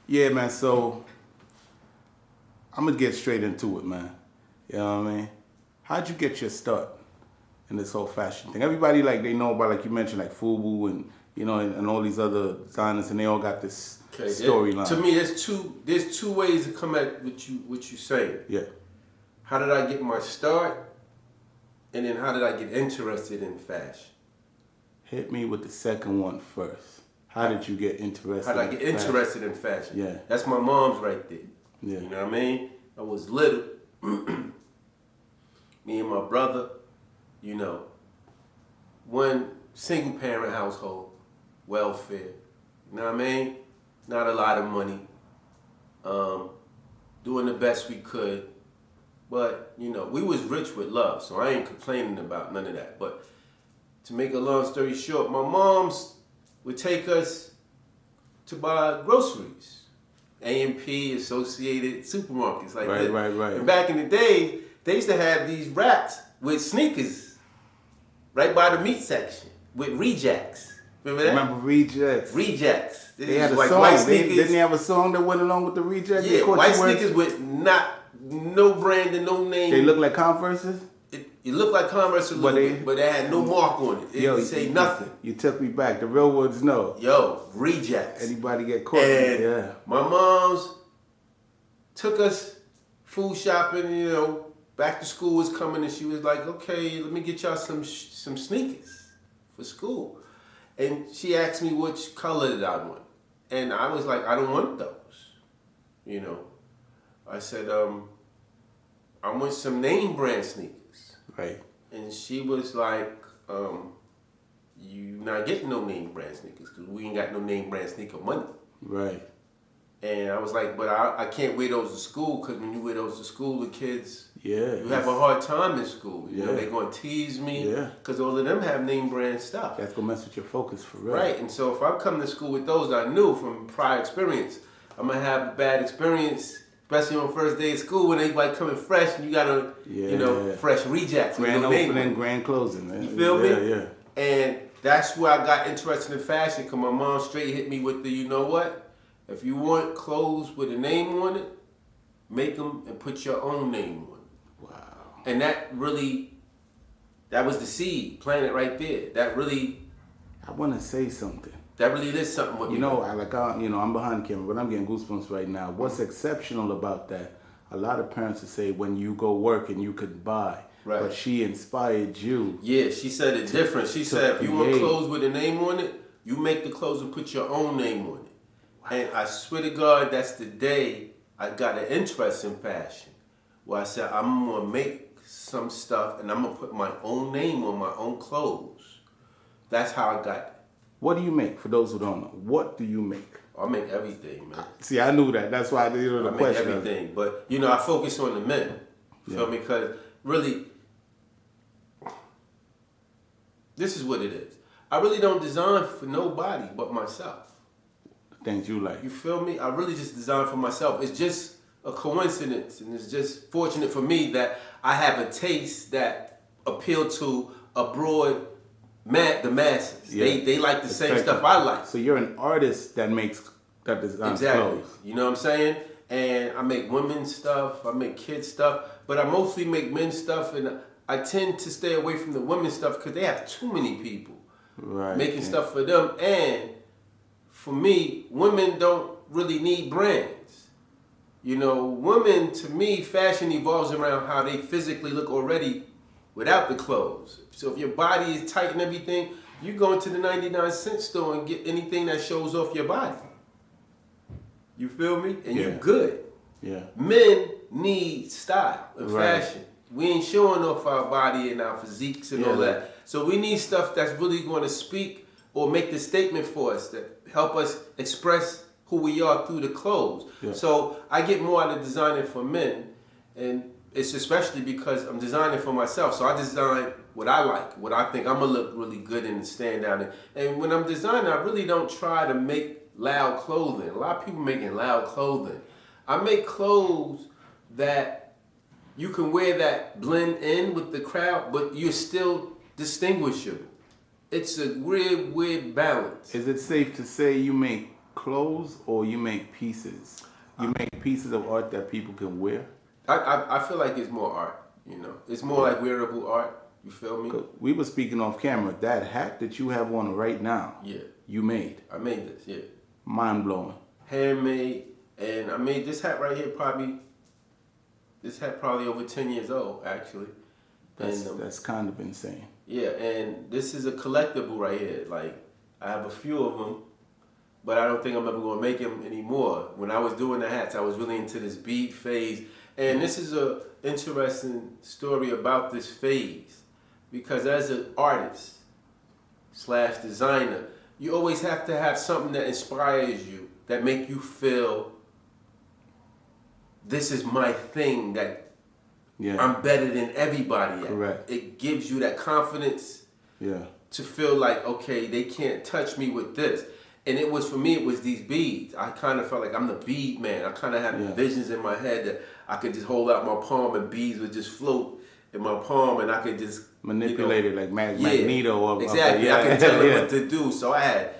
Yeah, man. So I'm gonna get straight into it, man. You know what I mean? How'd you get your start in this whole fashion thing? Everybody like they know about, like you mentioned, like FUBU and and all these other designers, and they all got this storyline. To me, there's two ways to come at what you saying. Yeah. How did I get my start, and then how did I get interested in fashion? Hit me with the second one first. How did you get interested? How did I get interested in fashion? Yeah. That's my mom's right there. Yeah. You know what I mean? I was little. Me and my brother, one single parent household, welfare. You know what I mean? Not a lot of money. Doing the best we could. But, we was rich with love, so I ain't complaining about none of that. But to make a long story short, my moms would take us to buy groceries. A&P, associated supermarkets like that. Right. And back in the day, they used to have these racks with sneakers right by the meat section with rejects. Remember that? Remember Rejects? Rejects. They had a like song. White sneakers. Didn't they have a song that went along with the Rejects? Yeah, white sneakers with no brand and no name. They look like Converses? It looked like Converse a little bit, but they had no mark on it. It didn't say nothing. You took me back. The real ones know. Yo, Rejects. Anybody get caught? And yeah. My mom's took us food shopping, back to school was coming, and she was like, okay, let me get y'all some sneakers for school. And she asked me which color did I want. And I was like, I don't want those. I said, I want some name brand sneakers. Right. And she was like, you not getting no name brand sneakers because we ain't got no name brand sneaker money. Right. And I was like, but I can't wear those to school because when you wear those to school, the kids, you have a hard time in school. They're going to tease me because all of them have name brand stuff. That's going to mess with your focus for real. Right. And so if I come to school with those, I knew from prior experience, I'm going to have a bad experience. Especially on first day of school when everybody coming fresh and you got fresh rejects. Grand opening, grand closing, man. You feel me? Yeah. And that's where I got interested in fashion because my mom straight hit me with the, you know what? If you want clothes with a name on it, make them and put your own name on it. Wow. And that was the seed, planted right there. I want to say something. That really did something with me. I'm behind the camera, but I'm getting goosebumps right now. What's exceptional about that? A lot of parents will say when you go work and you could buy, but she inspired you. Yeah, she said it different. She said if you want clothes with a name on it, you make the clothes and put your own name on it. Wow. And I swear to God, that's the day I got an interest in fashion, where I said I'm gonna make some stuff and I'm gonna put my own name on my own clothes. That's how I got it. What do you make, for those who don't know? What do you make? I make everything, man. See, I knew that. That's why I did the question. I make everything. But, I focus on the men. Feel me? Because really, this is what it is. I really don't design for nobody but myself. The things you like. You feel me? I really just design for myself. It's just a coincidence. And it's just fortunate for me that I have a taste that appeal to a broad the masses. Yeah. They like the same stuff I like. So you're an artist that designs clothes. You know what I'm saying? And I make women's stuff, I make kids stuff, but I mostly make men's stuff, and I tend to stay away from the women's stuff because they have too many people making stuff for them. And for me, women don't really need brands. Women, to me, fashion evolves around how they physically look already without the clothes. So if your body is tight and everything, you go into the 99-cent store and get anything that shows off your body. You feel me? And you're good. Yeah. Men need style and fashion. We ain't showing off our body and our physiques and all that. So we need stuff that's really going to speak or make the statement for us, that help us express who we are through the clothes. Yeah. So I get more out of designing for men, and it's especially because I'm designing for myself. So I design what I like, what I think I'm going to look really good in and stand out in. And when I'm designing, I really don't try to make loud clothing. A lot of people making loud clothing. I make clothes that you can wear that blend in with the crowd, but you're still distinguishable. It's a weird balance. Is it safe to say you make clothes or you make pieces? You make pieces of art that people can wear? I feel like it's more art, It's more like wearable art, you feel me? We were speaking off camera. That hat that you have on right now, Yeah. you made. I made this, yeah. Mind blowing. Handmade, and I made this hat right here probably over 10 years old, actually. That's kind of insane. Yeah, and this is a collectible right here. Like, I have a few of them, but I don't think I'm ever going to make them anymore. When I was doing the hats, I was really into this bead phase. And this is a interesting story about this phase. Because as an artist / designer, you always have to have something that inspires you, that make you feel, this is my thing, that I'm better than everybody at. Correct. It gives you that confidence to feel like, okay, they can't touch me with this. And it was, for me, it was these beads. I kind of felt like I'm the bead man. I kind of had visions in my head that I could just hold out my palm and beads would just float in my palm and I could just manipulate it like Magneto. Exactly. I could tell it what to do. So I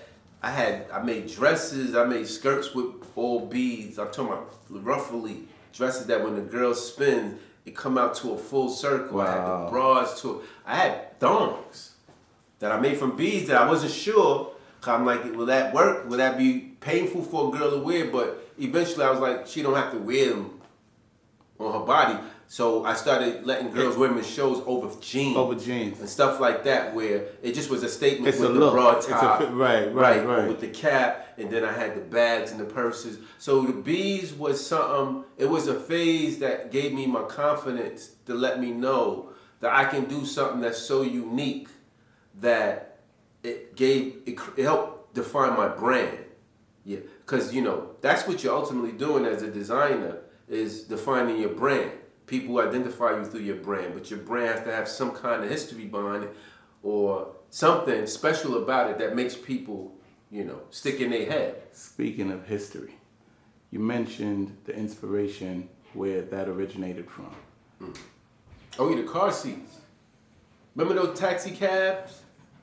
made dresses. I made skirts with all beads. I'm talking about roughly dresses that when the girl spins, it come out to a full circle. Wow. I had the bras too. I had thongs that I made from beads that I wasn't sure. Cause I'm like, will that work? Will that be painful for a girl to wear? But eventually I was like, she don't have to wear them on her body. So I started letting girls wear them in shows over jeans. And stuff like that, where it just was a statement with the broad top. Right. With the cap, and then I had the bags and the purses. So the beads was something, it was a phase that gave me my confidence to let me know that I can do something that's so unique that it helped define my brand. Yeah, because that's what you're ultimately doing as a designer, is defining your brand. People identify you through your brand, but your brand has to have some kind of history behind it or something special about it that makes people, stick in their head. Speaking of history, you mentioned the inspiration where that originated from. Oh, yeah, the car seats. Remember those taxi cabs?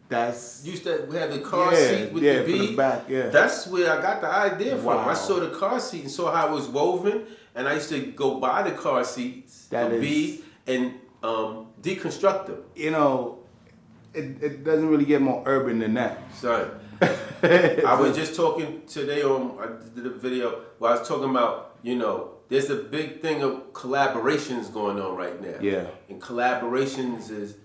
We had the car seat with the bead. The back, That's where I got the idea from. Wow. I saw the car seat and saw how it was woven, and I used to go buy the car seats, bead, and deconstruct them. It doesn't really get more urban than that. Son, I was just talking today I did a video where I was talking about, there's a big thing of collaborations going on right now. Yeah. And collaborations is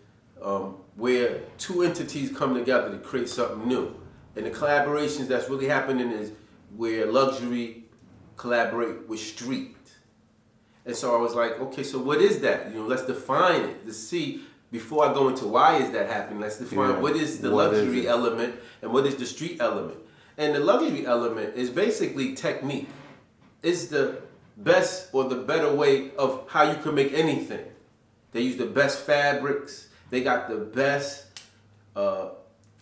where two entities come together to create something new. And the collaborations that's really happening is where luxury collaborate with street. And so I was like, okay, so what is that? Let's define it. Let's see, before I go into why is that happening, let's define what is the luxury element and what is the street element. And the luxury element is basically technique. It's the best or the better way of how you can make anything. They use the best fabrics. They got the best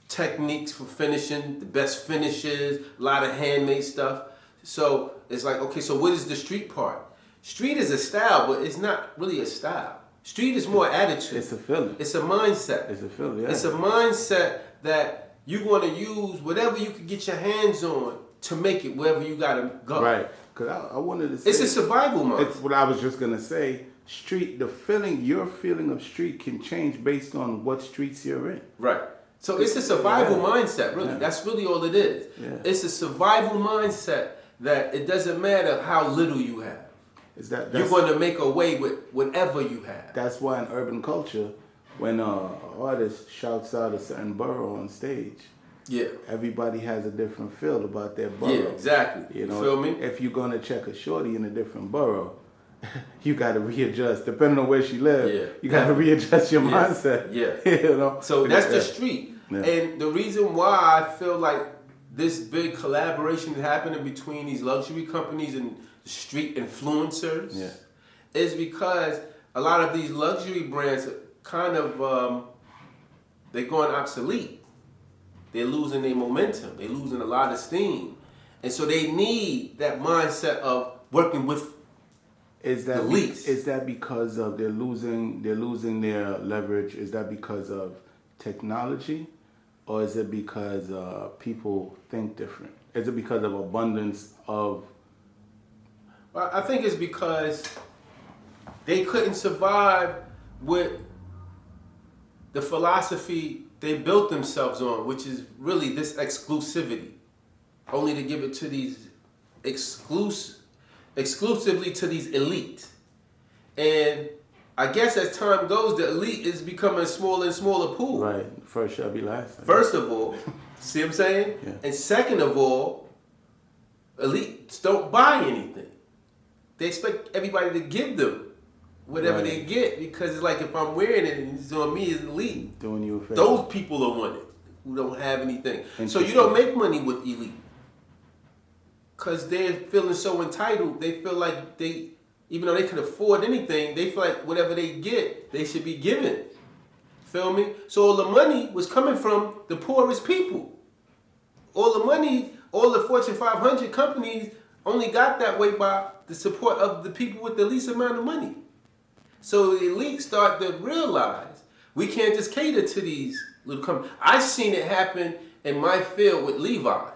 techniques for finishing, the best finishes, a lot of handmade stuff. So it's like, okay, so what is the street part? Street is a style, but it's not really a style. Street is more attitude. It's a feeling. It's a mindset. It's a feeling, yeah. It's a mindset that you want to use whatever you can get your hands on to make it wherever you got to go. Right. Because I wanted to say... It's a survival mode. It's what I was just going to say. Street, your feeling of street can change based on what streets you're in. Right. So it's a survival mindset, really. Yeah. That's really all it is. Yeah. It's a survival mindset that it doesn't matter how little you have. You're going to make a way with whatever you have. That's why in urban culture, when an artist shouts out a certain borough on stage, everybody has a different feel about their borough. Yeah, exactly. You feel me? If you're going to check a shorty in a different borough, you got to readjust. Depending on where she lives, you got to readjust your mindset. Yeah. So that's the street. Yeah. And the reason why I feel like this big collaboration is happening between these luxury companies and street influencers is because a lot of these luxury brands kind of, they're going obsolete. They're losing their momentum. They're losing a lot of steam. And so they need that mindset of working with Is that because of they're losing their leverage? Is that because of technology, or is it because people think different? Is it because of abundance of? Well, I think it's because they couldn't survive with the philosophy they built themselves on, which is really this exclusivity. Only to give it to these exclusively to these elite. And I guess as time goes, the elite is becoming a smaller and smaller pool. Right. First shall be last. First of all, see what I'm saying? Yeah. And second of all, elites don't buy anything. They expect everybody to give them whatever they get, because it's like, if I'm wearing it and it's on me as elite, Doing you a favor. those people are wanted who don't have anything. So you don't make money with elite. Because they're feeling so entitled, they feel like they, even though they can afford anything, they feel like whatever they get, they should be given. Feel me? So all the money was coming from the poorest people. All the money, all the Fortune 500 companies only got that way by the support of the people with the least amount of money. So the elite start to realize we can't just cater to these little companies. I've seen it happen in my field with Levi's.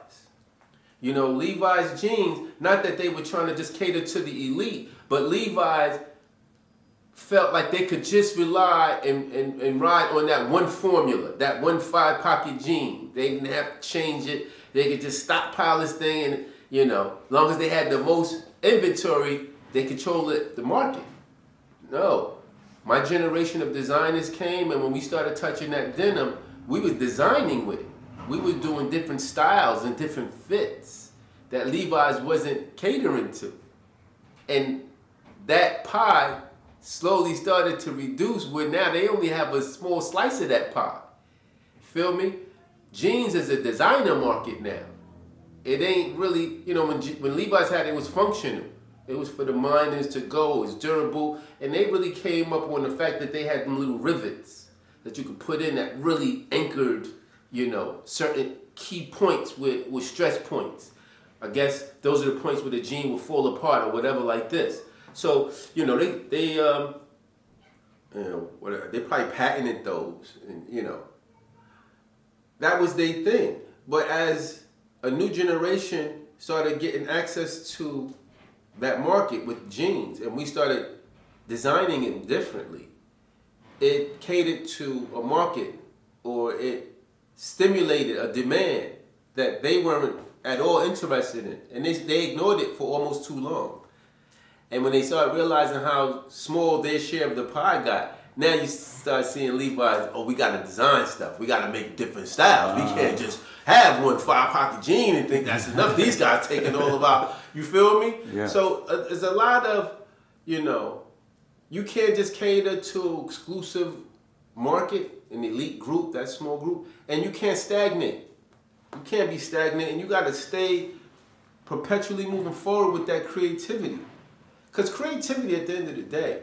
You know, Levi's jeans, not that they were trying to just cater to the elite, but Levi's felt like they could just rely and ride on that one formula, that one 5-pocket jean. They didn't have to change it. They could just stockpile this thing, and, you know, as long as they had the most inventory, they controlled the market. No. My generation of designers came, and when we started touching that denim, we was designing with it. We were doing different styles and different fits that Levi's wasn't catering to. And that pie slowly started to reduce, where now they only have a small slice of that pie. Feel me? Jeans is a designer market now. It ain't really, you know, when Levi's had it was functional. It was for the miners to go, it was durable, and they really came up on the fact that they had them little rivets that you could put in that really anchored, you know, certain key points with stress points. I guess those are the points where the jean will fall apart or whatever like this. So, you know, they probably patented those, and, you know, that was their thing. But as a new generation started getting access to that market with jeans, and we started designing it differently, it catered to a market, or it stimulated a demand that they weren't at all interested in. And they ignored it for almost too long. And when they started realizing how small their share of the pie got, now you start seeing Levi's, oh, we got to design stuff. We got to make different styles. We can't just have one 5-pocket jean and think that's enough. These guys taking all of our, you feel me? Yeah. So there's a lot of, you know, you can't just cater to exclusive market, an elite group, that small group, and you can't stagnate. You can't be stagnant, and you got to stay perpetually moving forward with that creativity. Because creativity, at the end of the day,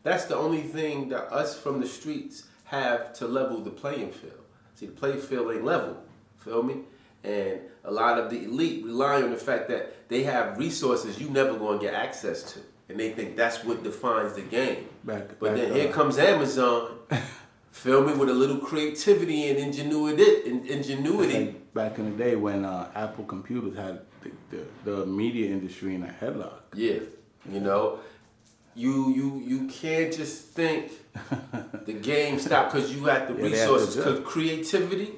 that's the only thing that us from the streets have to level the playing field. See, the playing field ain't level, feel me? And a lot of the elite rely on the fact that they have resources you never going to get access to. And they think that's what defines the game. But then here comes Amazon, feel me, with a little creativity and ingenuity. Back in the day when Apple computers had the media industry in a headlock. Yeah, you know, you can't just think the game stopped because you had the resources. Because creativity,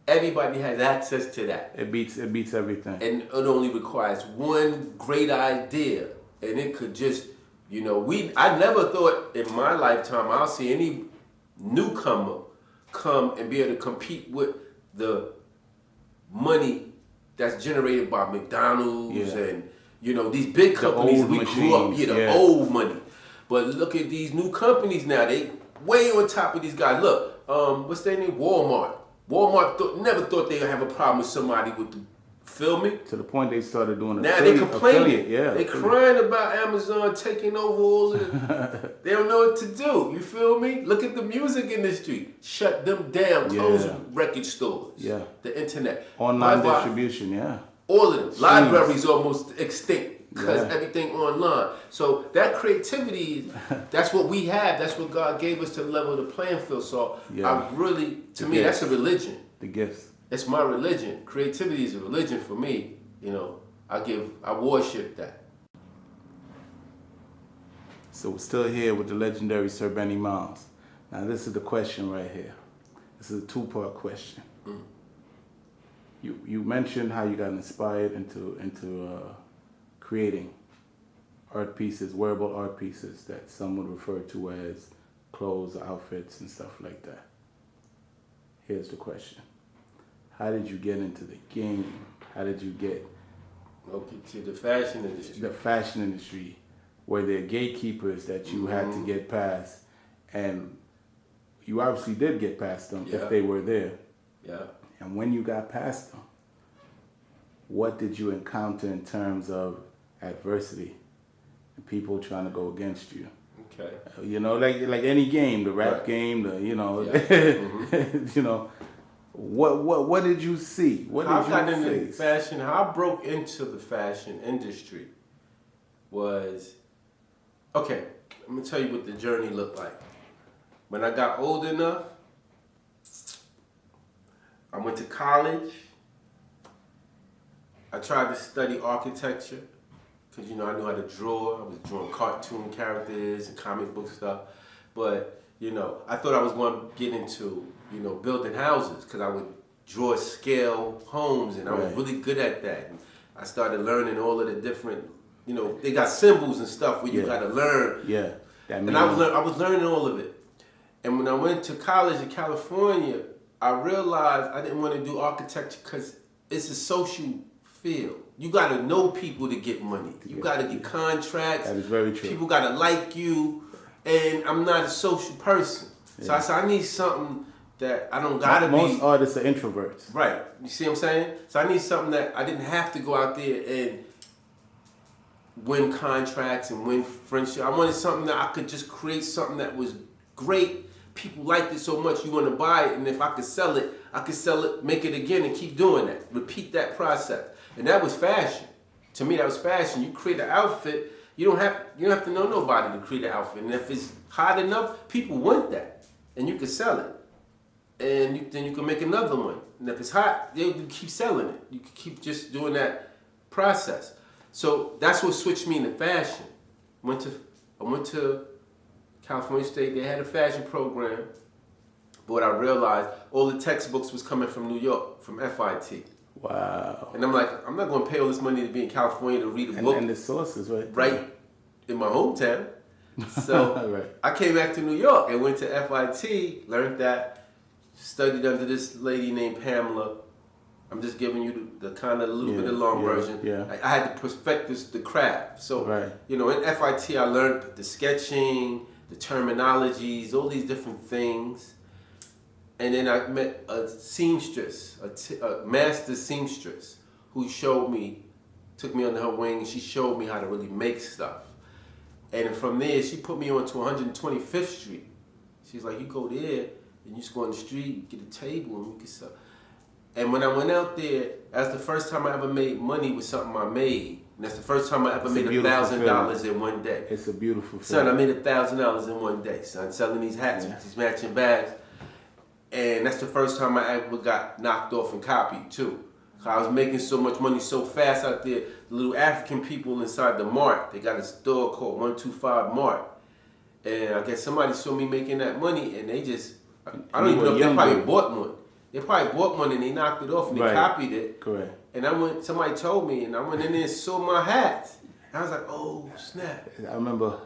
everybody has access to that. It beats everything. And it only requires one great idea, and it could just, you know, I never thought in my lifetime I'll see any newcomer come and be able to compete with the money that's generated by McDonald's and, you know, these big companies we grew up, the old money. But look at these new companies now, they way on top of these guys. Look, what's their name? Walmart. Walmart never thought they'd have a problem with somebody with the, feel me? To the point they started doing now they complaining. They crying about Amazon taking over all the, they don't know what to do. You feel me? Look at the music industry. Shut them down. Close record stores. Yeah. The internet. Online distribution, all of them. Libraries almost extinct because everything online. So that creativity, that's what we have. That's what God gave us to level the playing field. So I really, to me, that's a religion. The gifts. It's my religion. Creativity is a religion for me. You know, I worship that. So we're still here with the legendary Sir Benni Miles. Now this is the question right here. This is a two-part question. You mentioned how you got inspired into creating art pieces, wearable art pieces that some would refer to as clothes, outfits, and stuff like that. Here's the question. How did you get into the game? How did you get to the fashion industry? The fashion industry, where there are gatekeepers that you had to get past, and you obviously did get past them if they were there. Yeah. And when you got past them, what did you encounter in terms of adversity and people trying to go against you? Okay. You know, like any game, the rap game, you know, you know, what did you see? What did how you I got face? into fashion, how I broke into the fashion industry was, okay, I'm gonna tell you what the journey looked like. When I got old enough, I went to college. I tried to study architecture because, you know, I knew how to draw. I was drawing cartoon characters and comic book stuff. But, you know, I thought I was going to get into, you know, building houses because I would draw scale homes, and I was really good at that. And I started learning all of the different, you know, they got symbols and stuff where you got to learn. Yeah. And I was learning all of it. And when I went to college in California, I realized I didn't want to do architecture because it's a social field. You got to know people to get money. You got to get contracts. That is very true. People got to like you. And I'm not a social person. So I said, I need something that I don't got to be. Most artists are introverts. Right. You see what I'm saying? So I need something that I didn't have to go out there and win contracts and win friendship. I wanted something that I could just create something that was great. People liked it so much you want to buy it, and if I could sell it, make it again, and keep doing that. Repeat that process. And that was fashion. To me, that was fashion. You create an outfit, you don't have to know nobody to create an outfit. And if it's hot enough, people want that. And you can sell it. And then you can make another one. And if it's hot, you can keep selling it. You can keep just doing that process. So that's what switched me into fashion. I went to California State. They had a fashion program. But what I realized, all the textbooks was coming from New York, from FIT. Wow. And I'm like, I'm not going to pay all this money to be in California to read a book. And the sources, right in my hometown. So I came back to New York and went to FIT, learned that, studied under this lady named Pamela. I'm just giving you the kind of a little bit of the long version. Yeah. I had to perfect the craft. So, you know, in FIT I learned the sketching, the terminologies, all these different things. And then I met a seamstress, a master seamstress, who took me under her wing, and she showed me how to really make stuff. And from there, she put me on to 125th Street. She's like, you go there, and you just go on the street, get a table, and we can sell. And when I went out there, that's the first time I ever made money with something I made. And that's the first time I ever made $1,000 in one day. It's a beautiful feeling. Son, I made $1,000 in one day, son, selling these hats with these matching bags. And that's the first time I ever got knocked off and copied, too. I was making so much money so fast out there. The little African people inside the Mart, they got a store called 125 Mart. And I guess somebody saw me making that money, and they just, I don't even know if they probably bought one. They probably bought one and they knocked it off and they copied it. Correct. And somebody told me, and I went in there and sold my hats. And I was like, oh, snap. I remember,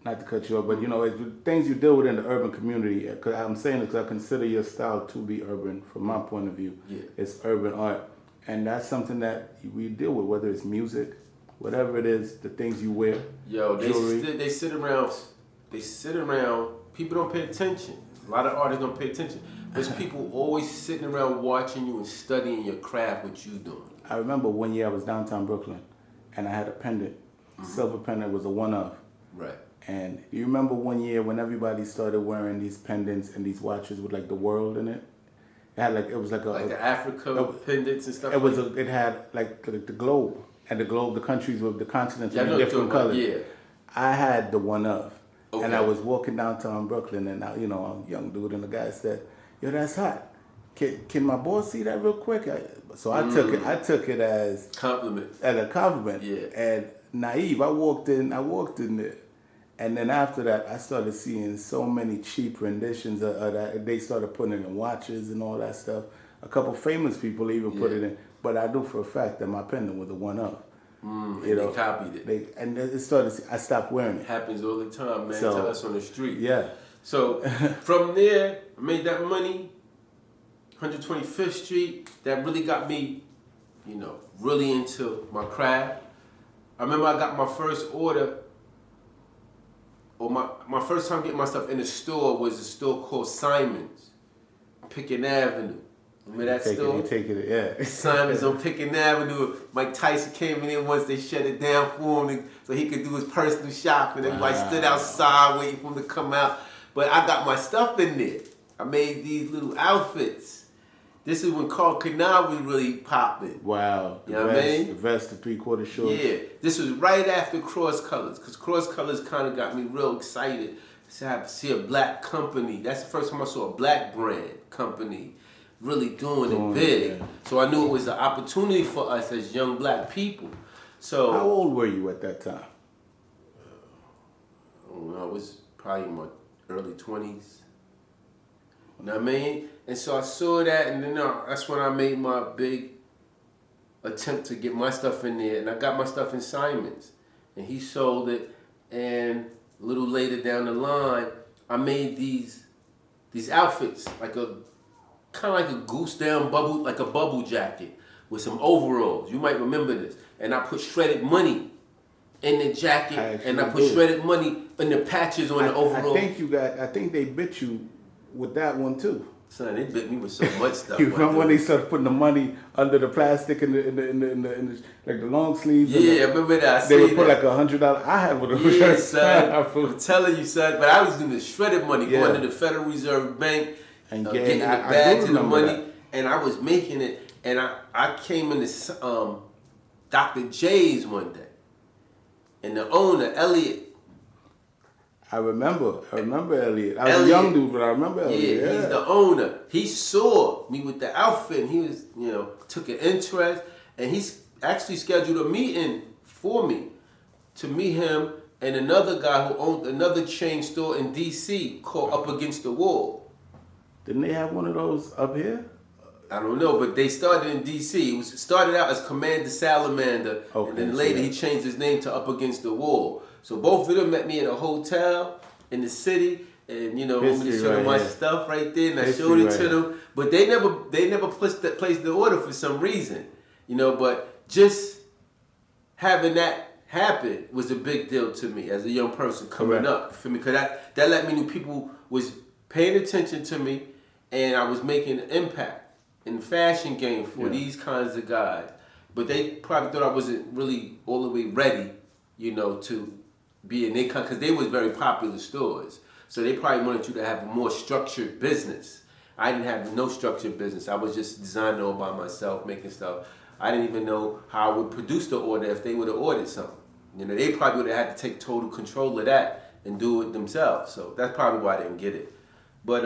not to cut you off, but you know, it's things you deal with in the urban community. Cause I'm saying it because I consider your style to be urban from my point of view. Yeah. It's urban art. And that's something that we deal with, whether it's music, whatever it is, the things you wear. Yo, they sit around, people don't pay attention. A lot of artists don't pay attention. There's people always sitting around watching you and studying your craft, what you doing. I remember one year I was downtown Brooklyn, and I had a pendant. Silver pendant was a one-of. Right. And do you remember one year when everybody started wearing these pendants and these watches with like the world in it? It was like the Africa pendants and stuff. It had like the globe, and the countries with the continents in different colors. Yeah. I had the one-of. Okay. And I was walking downtown Brooklyn, and I'm a young dude, and the guy said, yo, that's hot. can my boss see that real quick? So I took it as a compliment. Yeah. And naive, I walked in there. And then after that, I started seeing so many cheap renditions of that. They started putting it in watches and all that stuff. A couple famous people even put it in. But I knew for a fact that my pendant was the one up. They copied it. And it started. I stopped wearing it. Happens all the time, man. Tell us on the street. Yeah. So from there, I made that money. 125th Street. That really got me, really into my craft. I remember I got my first order. Or my first time getting my stuff in the store was a store called Simon's, Pickens Avenue. Remember that store? Yeah. Simon's on Pickens Avenue. Mike Tyson came in there once. They shut it down for him so he could do his personal shopping. Everybody stood outside waiting for him to come out. But I got my stuff in there. I made these little outfits. This is when Carl Canal was really popping. Wow. You know what I mean? The vest, the three-quarter shorts. Yeah. This was right after Cross Colors, because Cross Colors kind of got me real excited to see a black company. That's the first time I saw a black brand company really doing it big. Yeah. So I knew it was an opportunity for us as young black people. So how old were you at that time? I was probably in my early 20s. You know what I mean? And so I saw that, and then that's when I made my big attempt to get my stuff in there. And I got my stuff in Simon's, and he sold it. And a little later down the line, I made these outfits, kind of like a goose down bubble, like a bubble jacket with some overalls. You might remember this. And I put shredded money in the jacket, and I put shredded money in the patches on the overalls. I think they bit you with that one too. Son, they bit me with so much stuff. You remember when they started putting the money under the plastic in the like the long sleeves? Yeah, I remember that. They would put like $100. I had one of those. Yeah, son. I'm telling you, son. But I was doing the shredded money, going to the Federal Reserve Bank, and getting the bags of the money, and I was making it. And I came into Dr. J's one day, and the owner, Elliot. I remember Elliot. I was a young dude, but I remember Elliot. Yeah, he's the owner. He saw me with the outfit, and he was, took an interest, and he's actually scheduled a meeting for me to meet him and another guy who owned another chain store in D.C. called Up Against the Wall. Didn't they have one of those up here? I don't know, but they started in D.C. It started out as Commander Salamander, and then later he changed his name to Up Against the Wall. So both of them met me at a hotel in the city, and I'm going to show them my stuff right there, and I showed it to them. But they never placed the order for some reason, But just having that happen was a big deal to me as a young person coming up. For me, because that let me know people was paying attention to me, and I was making an impact in the fashion game for these kinds of guys. But they probably thought I wasn't really all the way ready, to be in their kind, because they was very popular stores. So they probably wanted you to have a more structured business. I didn't have no structured business. I was just designing all by myself, making stuff. I didn't even know how I would produce the order if they would have ordered something. They probably would have had to take total control of that and do it themselves. So that's probably why I didn't get it. But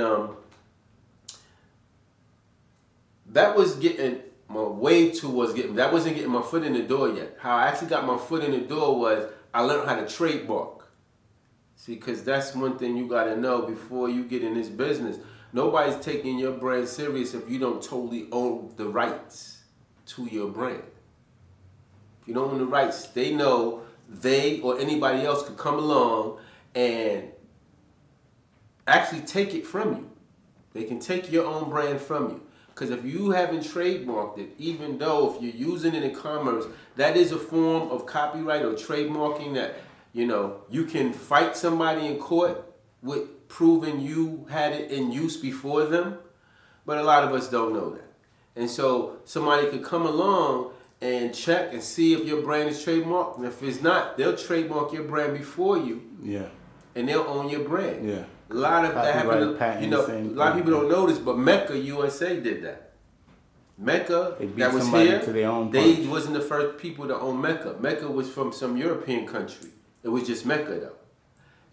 that was getting my way towards that wasn't getting my foot in the door yet. How I actually got my foot in the door was I learned how to trademark. See, because that's one thing you got to know before you get in this business. Nobody's taking your brand serious if you don't totally own the rights to your brand. If you don't own the rights, they know they or anybody else could come along and actually take it from you. They can take your own brand from you. Because if you haven't trademarked it, even though if you're using it in commerce, that is a form of copyright or trademarking that, you can fight somebody in court with proving you had it in use before them. But a lot of us don't know that. And so somebody could come along and check and see if your brand is trademarked. And if it's not, they'll trademark your brand before you. Yeah. And they'll own your brand. Yeah. A lot of that happened. A lot of people don't know this, but Mecca USA did that. Mecca, that was here, they wasn't the first people to own Mecca. Mecca was from some European country. It was just Mecca though.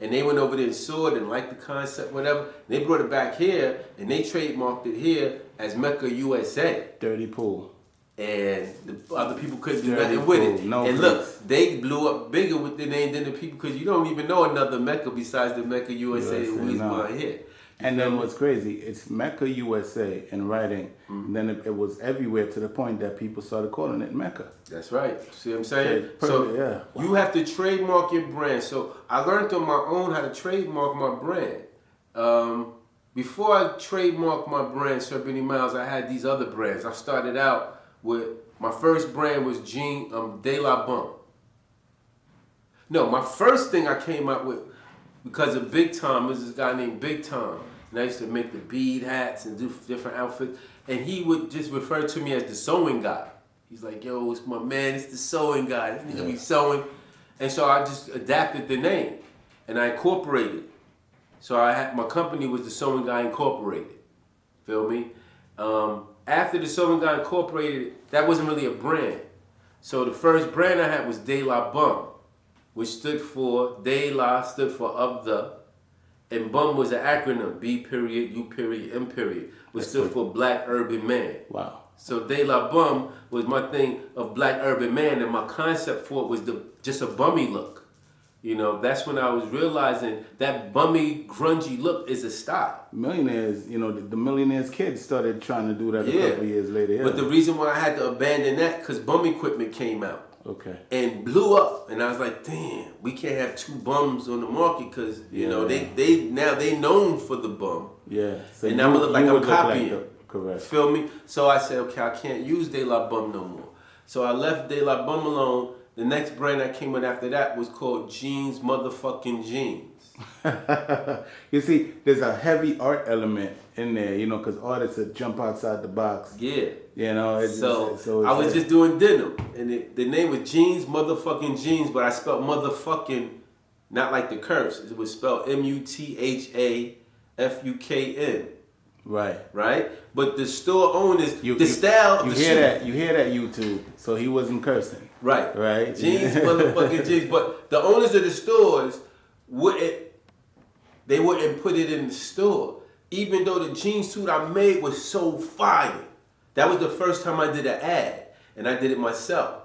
And they went over there and saw it and liked the concept, whatever. They brought it back here and they trademarked it here as Mecca USA. Dirty pool. And the other people couldn't do nothing with it. No and look, they blew up bigger with the name than the people because you don't even know another Mecca besides the Mecca USA that we want here. And then what's crazy, it's Mecca USA in writing. And then it was everywhere to the point that people started calling it Mecca. That's right. See what I'm saying? Okay, perfect, You have to trademark your brand. So I learned on my own how to trademark my brand. Before I trademarked my brand, Sir Benni Miles, I had these other brands. I started out with, my first brand was De La Bum. No, my first thing I came out with, because of Big Tom, was this guy named Big Tom. And I used to make the bead hats and do different outfits. And he would just refer to me as the sewing guy. He's like, yo, it's my man, it's the sewing guy. This nigga be sewing. And so I just adapted the name. And I incorporated. So my company was the Sewing Guy Incorporated. Feel me? After the Sewing Guy Incorporated, that wasn't really a brand. So the first brand I had was De La Bum, which stood for, De La stood for of the, and Bum was an acronym, B period, U period, M period, which stood for Black Urban Man. Wow. So De La Bum was my thing of Black Urban Man, and my concept for it was just a bummy look. You know, that's when I was realizing that bummy, grungy look is a style. Millionaires, you know, the Millionaires Kids started trying to do that a couple years later. Yeah. But the reason why I had to abandon that, because bum equipment came out. Okay. And blew up. And I was like, damn, we can't have two bums on the market because, you know, they known for the bum. Yeah. So and now I look like I'm copying. Correct. Feel me? So I said, okay, I can't use De La Bum no more. So I left De La Bum alone. The next brand that came in after that was called Jeans Motherfucking Jeans. You see, there's a heavy art element in there, you know, because artists that jump outside the box. Yeah. You know, I was just doing denim. And the name was Jeans Motherfucking Jeans, but I spelled motherfucking not like the curse. It was spelled MUTHAFUKN. Right. Right? But the store owners, style. You hear that YouTube. So he wasn't cursing. Right. Right. Jeans, motherfucking jeans. But the owners of the stores wouldn't put it in the store. Even though the jean suit I made was so fire. That was the first time I did an ad. And I did it myself.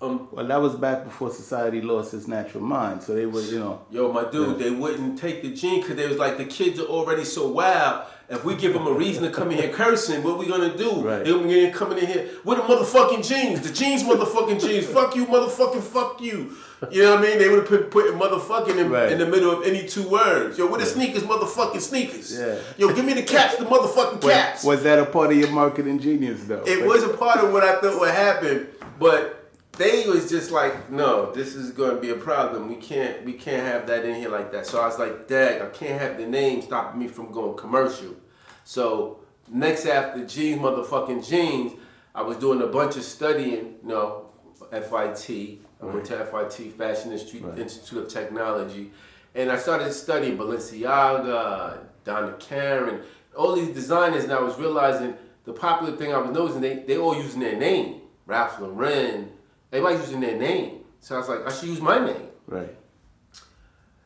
Well, that was back before society lost its natural mind. So they would, you know. Yo, my dude, they wouldn't take the jean because they was like, the kids are already so wild. If we give them a reason to come in here cursing, what we gonna do? Right. They gonna come in here with the motherfucking jeans. The jeans, motherfucking jeans. Fuck you, motherfucking fuck you. You know what I mean? They would have put motherfucking in the middle of any two words. Yo, with the sneakers, motherfucking sneakers. Yeah. Yo, give me the caps, the motherfucking caps. Was that a part of your marketing genius, though? It was a part of what I thought would happen, but they was just like, no, this is going to be a problem. We can't have that in here like that. So I was like, dag, I can't have the name stopping me from going commercial. So next after Jeans, motherfucking Jeans, I was doing a bunch of studying, you know, FIT. I went to FIT, Fashion Institute of Technology, and I started studying Balenciaga, Donna Karan, all these designers, and I was realizing the popular thing I was noticing, they all using their name. Ralph Lauren, everybody's using their name. So I was like, I should use my name. Right.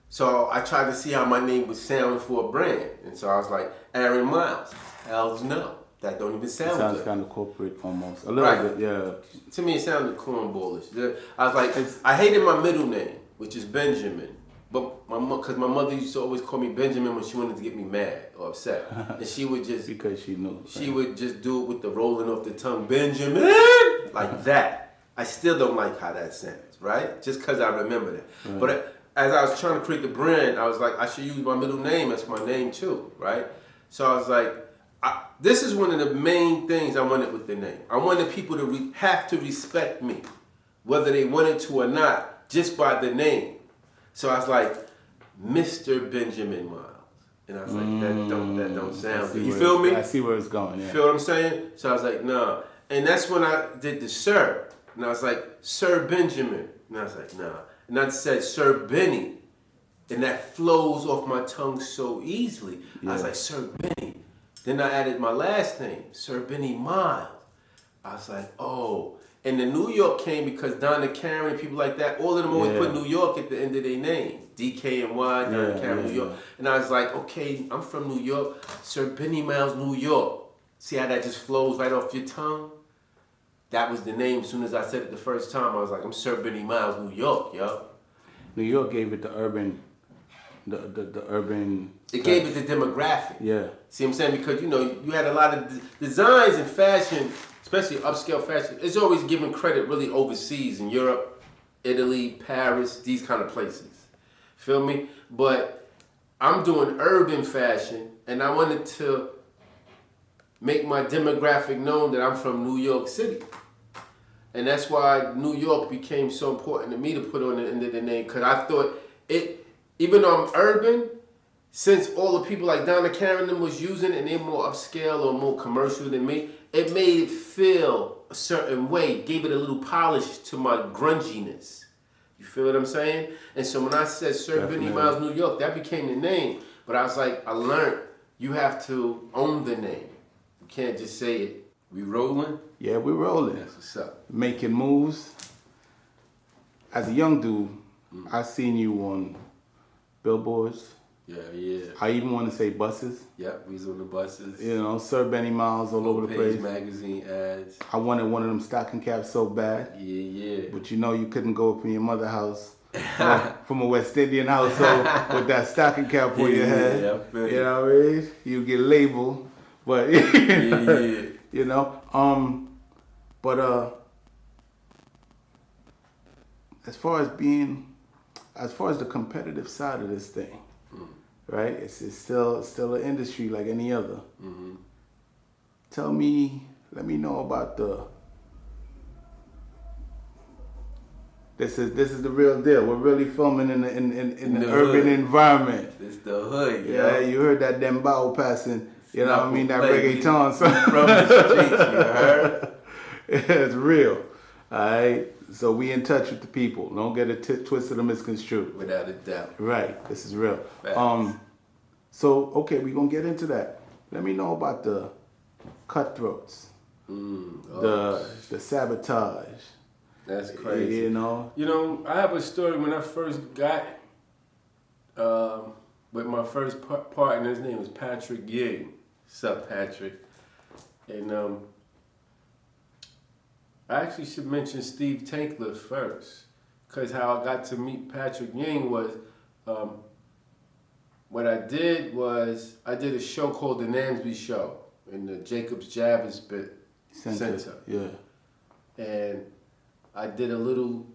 So I tried to see how my name would sound for a brand. And so I was like, Aaron Miles. Hells no. That don't even sound good. Sounds kind of corporate almost. A little bit, yeah. To me, it sounded cornballish. I was like, I hated my middle name, which is Benjamin. But because my mother used to always call me Benjamin when she wanted to get me mad or upset. And she would just... because she knew. She would just do it with the rolling off the tongue, Benjamin, like that. I still don't like how that sounds, right? Just because I remember that. Right. But as I was trying to create the brand, I was like, I should use my middle name as my name too, right? So I was like, this is one of the main things I wanted with the name. I wanted people to have to respect me, whether they wanted to or not, just by the name. So I was like, Mr. Benjamin Miles. And I was like, that don't sound good. You feel me? I see where it's going, yeah. You feel what I'm saying? So I was like, nah. And that's when I did the Sir. And I was like, Sir Benjamin. And I was like, nah. And I said, Sir Benni. And that flows off my tongue so easily. Yeah. I was like, Sir Benni. Then I added my last name, Sir Benni Miles. I was like, oh, And the New York came because Donna Karen and people like that, all of them always put New York at the end of their name. DKNY, Donna Karen, New York. And I was like, okay, I'm from New York. Sir Benni Miles, New York. See how that just flows right off your tongue? That was the name. As soon as I said it the first time, I was like, I'm Sir Benni Miles, New York, yo. New York gave it the urban, the urban. It gave it the demographic. Yeah. See what I'm saying? Because, you know, you had a lot of designs and fashion, especially upscale fashion. It's always given credit really overseas in Europe, Italy, Paris, these kind of places. Feel me? But I'm doing urban fashion, and I wanted to make my demographic known that I'm from New York City. And that's why New York became so important to me to put on the end of the name, because I thought it, even though I'm urban, since all the people like Donna Karen them was using it and they're more upscale or more commercial than me, it made it feel a certain way, gave it a little polish to my grunginess. You feel what I'm saying? And so when I said Sir Benni Miles, New York, that became the name. But I was like, I learned you have to own the name. You can't just say it. We rolling? Yeah, we rolling. That's what's up. Making moves. As a young dude, I seen you on billboards. Yeah. I even want to say buses. Yep, we was on the buses. You know, Sir Benni Miles all over the place. Magazine ads. I wanted one of them stocking caps so bad. Yeah. But you know you couldn't go up in your mother's house from a West Indian household with that stocking cap on your head. Yeah, I feel you know what I mean? You get labeled. But you know, as far as the competitive side of this thing, right? It's still an industry like any other. Let me know about This is the real deal. We're really filming in the urban environment. It's the hood, yeah. You heard that dembao passing. You know what I mean? That reggaeton song. From the streets, you heard? It's real. All right. So we in touch with the people. Don't get it twisted or misconstrued. Without a doubt. Right. This is real. Facts. So okay, we're gonna get into that. Let me know about the cutthroats, the sabotage. That's crazy. You know, I have a story when I first got with my first partner. His name was Patrick Ying. Sup, Patrick? And I actually should mention Steve Tankler first, because how I got to meet Patrick Ying was what I did was I did a show called The Nansby Show in the Jacobs Javits Center. Yeah. And I did a little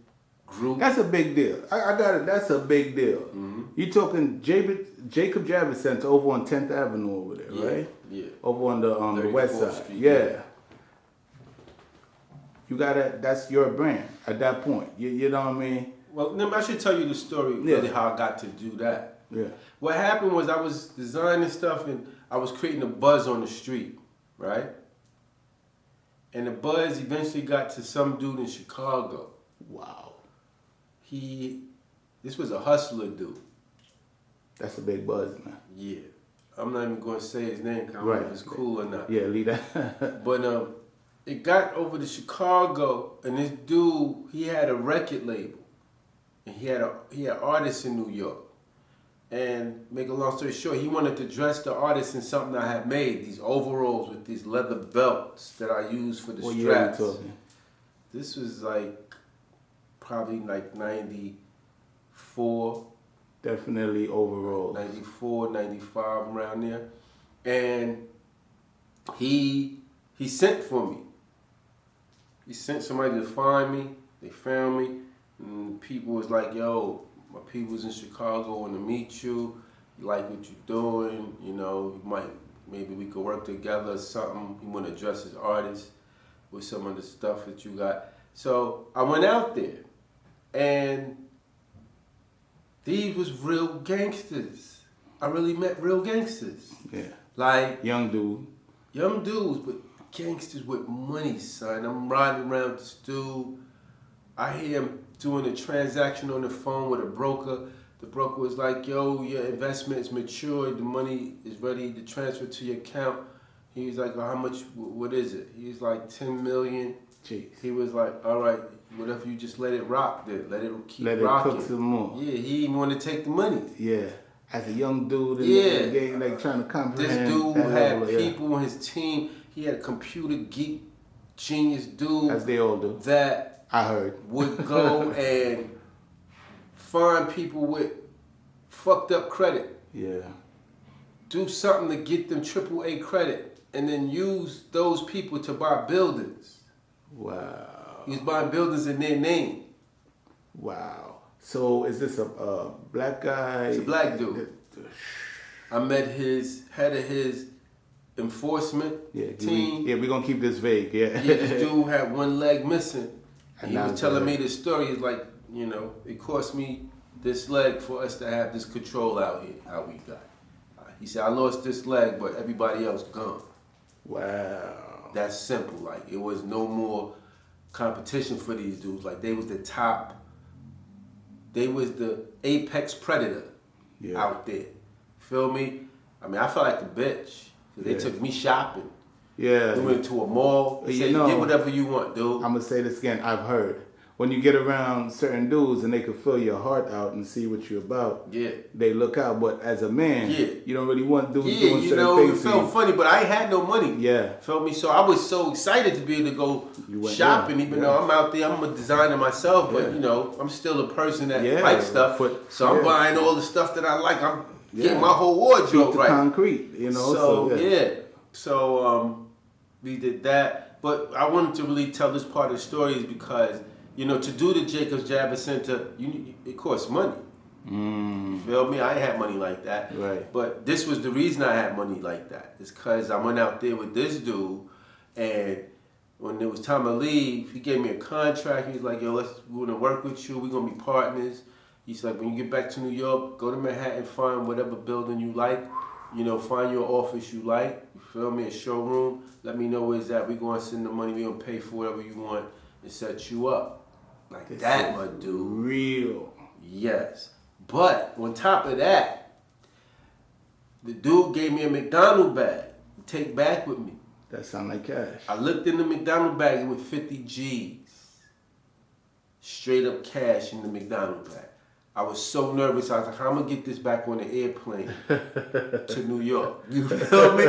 group. That's a big deal. I got it. That's a big deal. You talking Jacob Javits Center over on 10th Avenue over there, right? Yeah. Over on the west side. Street, yeah. You got it. That's your brand at that point. You know what I mean? Well, I should tell you the story really how I got to do that. Yeah. What happened was I was designing stuff and I was creating a buzz on the street, right? And the buzz eventually got to some dude in Chicago. Wow. This was a hustler dude. That's a big buzz, man. Yeah. I'm not even going to say his name because I don't know if it's cool or not. Yeah, leave that. But it got over to Chicago, and this dude, he had a record label. And he had artists in New York. And make a long story short, he wanted to dress the artist in something I had made, these overalls with these leather belts that I used for the straps. Year are you talking? This was probably 94. Definitely overalls. 94, 95, around there. And he sent for me. He sent somebody to find me. They found me. And people was like, yo, my people's in Chicago, want to meet you. You like what you're doing. Maybe we could work together or something. You want to dress as artists with some of the stuff that you got. So I went out there, and these was real gangsters. I really met real gangsters. Yeah. Like young dudes, but gangsters with money, son. I'm riding around this dude. I hear him doing a transaction on the phone with a broker. The broker was like, yo, your investment is matured. The money is ready to transfer to your account. He was like, oh, how much, what is it? He was like, 10 million. Jeez. He was like, all right, what if you just let it rock then? Let it keep Let rocking. it cook some more. Yeah, he didn't want to take the money. Yeah. As a young dude in Yeah. the game, like trying to comprehend. This dude that had level, people on his team. He had a computer geek, genius dude. As they all do. That I heard. would go and find people with fucked up credit. Yeah. Do something to get them AAA credit, and then use those people to buy buildings. Wow. He was buying buildings in their name. Wow. So is this a black guy? It's a black dude. I met his head of his enforcement team. We're gonna keep this vague. Yeah. Yeah, this dude had one leg missing. And he was telling me this story. He's like, you know, it cost me this leg for us to have this control out here. How we got. He said, I lost this leg, but everybody else gone. Wow. That's simple. Like, it was no more competition for these dudes. Like, they was the top. They was the apex predator out there. Feel me? I mean, I felt like the bitch. They took me shopping. Yeah. We went to a mall. They said, get whatever you want, dude. I'm going to say this again. I've heard. When you get around certain dudes and they can feel your heart out and see what you're about, they look out. But as a man, you don't really want dudes doing certain things. It felt funny, but I ain't had no money. Yeah. Feel me? So I was so excited to be able to go shopping, even though I'm out there, I'm a designer myself, but you know, I'm still a person that likes stuff. So I'm buying all the stuff that I like. I'm getting my whole wardrobe right. Concrete, you know. So we did that. But I wanted to really tell this part of the story is because, you know, to do the Jacobs Jabber Center, it costs money. You feel me? I ain't had money like that. Right. But this was the reason I had money like that. It's because I went out there with this dude, and when it was time to leave, he gave me a contract. He was like, yo, we're going to work with you. We're going to be partners. He's like, when you get back to New York, go to Manhattan, find whatever building you like. You know, find your office you like. You feel me? A showroom. Let me know where it's at. We're going to send the money. We're going to pay for whatever you want and set you up. Like this that, my dude. Real. Yes. But on top of that, the dude gave me a McDonald's bag to take back with me. That sound like cash. I looked in the McDonald's bag with 50 G's. Straight up cash in the McDonald's bag. I was so nervous. I was like, how am I going to get this back on the airplane to New York? You feel me?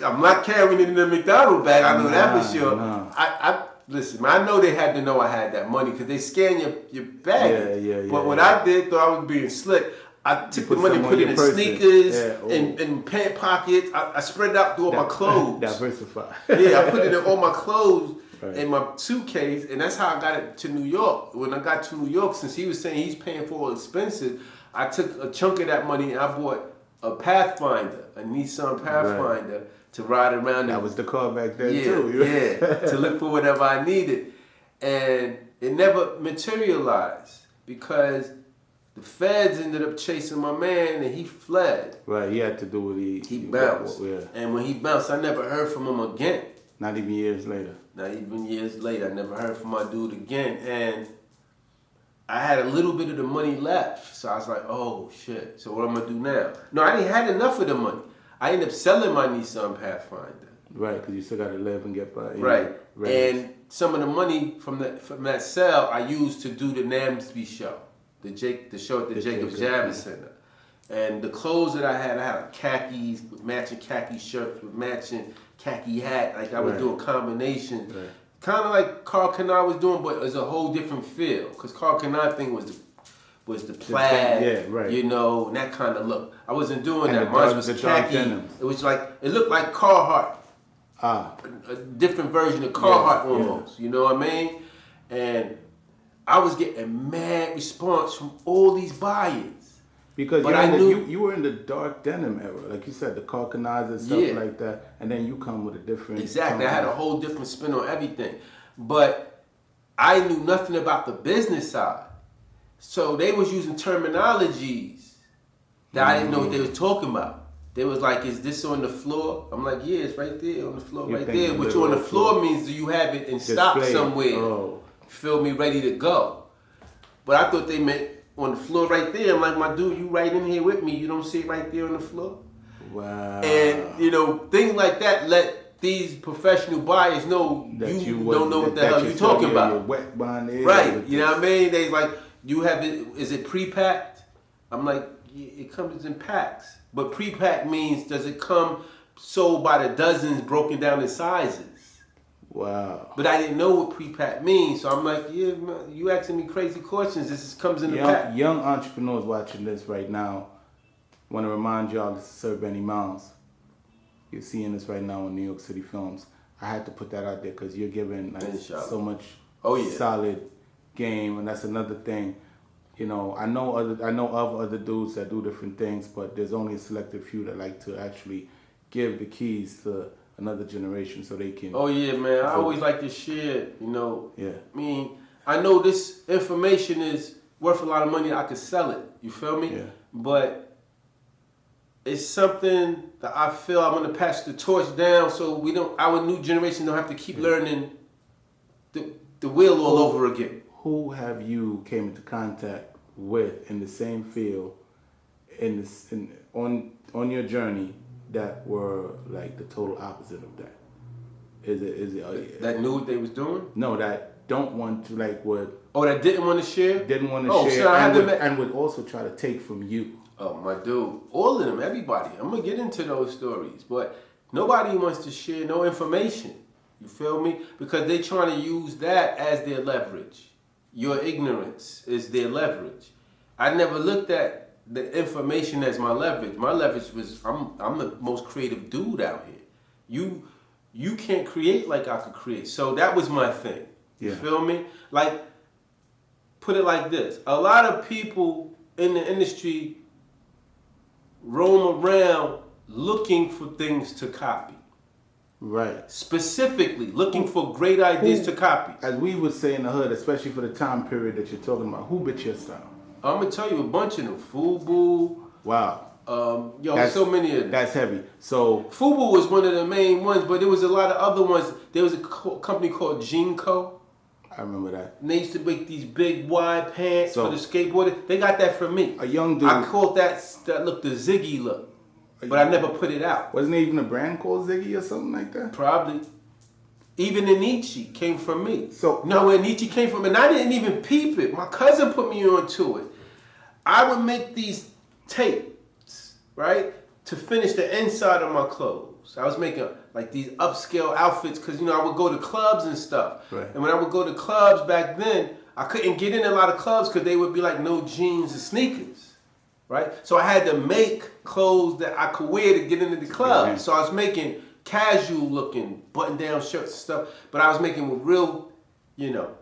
I'm not carrying it in the McDonald's bag. I know that for sure. I listen, I know they had to know I had that money because they scan your bag. But what I did, though I was being slick, I took the money, put it in sneakers, and pant pockets. I spread it out through all my clothes. Diversify. I put it in all my clothes in my suitcase, and that's how I got it to New York. When I got to New York, since he was saying he's paying for all expenses, I took a chunk of that money and I bought a Pathfinder, a Nissan Pathfinder, to ride around. That was the car back then too. To look for whatever I needed. And it never materialized because the feds ended up chasing my man and he fled. Right, he had to do what he bounced. And when he bounced, I never heard from him again. Not even years later. Not even years later. I never heard from my dude again. And I had a little bit of the money left. So I was like, oh shit. So what am I gonna do now? No, I didn't have enough of the money. I ended up selling my Nissan Pathfinder. Right, because you still got to live and get by. Right. And some of the money from that sale I used to do the Namsby show, the show at the Jacobs Jabber Center. And the clothes that I had khakis with matching khaki shirts with matching khaki hat. Like I would do a combination. Right. Kind of like Carl Canard was doing, but it's a whole different feel. Because Carl Canard thing was the plaid, you know, and that kind of look. I wasn't doing that. Mine was khaki. It was like, it looked like Carhartt. A different version of Carhartt almost, you know what I mean? And I was getting mad response from all these buyers. Because you were in the dark denim era, like you said, the Carl Canards and stuff like that, and then you come with a different... Exactly, I had a whole different spin on everything. But I knew nothing about the business side. So they was using terminologies that I didn't know what they was talking about. They was like, is this on the floor? I'm like, yeah, it's right there on the floor, right there. Which on the floor means do you have it in stock somewhere? Feel me, ready to go. But I thought they meant on the floor right there. I'm like, my dude, you right in here with me. You don't see it right there on the floor? Wow. And, you know, things like that let these professional buyers know that you don't know what the hell you talking about. Your wet bond is right. You know what I mean? They like, you have it, is it pre-packed? I'm like, it comes in packs. But pre-packed means, does it come sold by the dozens, broken down in sizes? Wow. But I didn't know what pre-packed means. So I'm like, yeah, man, you asking me crazy questions. This comes in the pack. Young entrepreneurs watching this right now, want to remind y'all, this is Sir Benni Miles. You're seeing this right now in New York City Films. I had to put that out there because you're giving like so much solid game, and that's another thing. You know, I know of other dudes that do different things, but there's only a selected few that like to actually give the keys to another generation so they can. Oh yeah, man. I always like to share. You know. Yeah. I mean, I know this information is worth a lot of money. I could sell it. You feel me? Yeah. But it's something that I feel I'm gonna pass the torch down, so our new generation don't have to keep learning the wheel all over again. Who have you came into contact with in the same field, on your journey, that were like the total opposite of that? Is it that knew what they was doing? No, that don't want to, like, would. Oh, that didn't want to share? Didn't want to share, and would also try to take from you. Oh, my dude. All of them, everybody. I'm going to get into those stories. But nobody wants to share no information. You feel me? Because they trying to use that as their leverage. Your ignorance is their leverage. I never looked at the information as my leverage. My leverage was, I'm the most creative dude out here. You can't create like I could create. So that was my thing. You feel me? Like, put it like this. A lot of people in the industry roam around looking for things to copy. Right. Specifically looking for great ideas to copy. As we would say in the hood, especially for the time period that you're talking about, who bit your style? I'm going to tell you a bunch of them. FUBU. Wow. So many of them. That's heavy. So FUBU was one of the main ones, but there was a lot of other ones. There was a company called Jinko. I remember that. And they used to make these big wide pants for the skateboarders. They got that from me. A young dude. I called that look the Ziggy look. But I never put it out. Wasn't there even a brand called Ziggy or something like that? Probably. Even Anichi came from me. So no, Anichi came from me, and I didn't even peep it. My cousin put me onto it. I would make these tapes, right, to finish the inside of my clothes. I was making like these upscale outfits because, you know, I would go to clubs and stuff. Right. And when I would go to clubs back then, I couldn't get in a lot of clubs because they would be like no jeans and sneakers. Right? So I had to make clothes that I could wear to get into the club. Right. So I was making casual looking button-down shirts and stuff, but I was making with real, you know,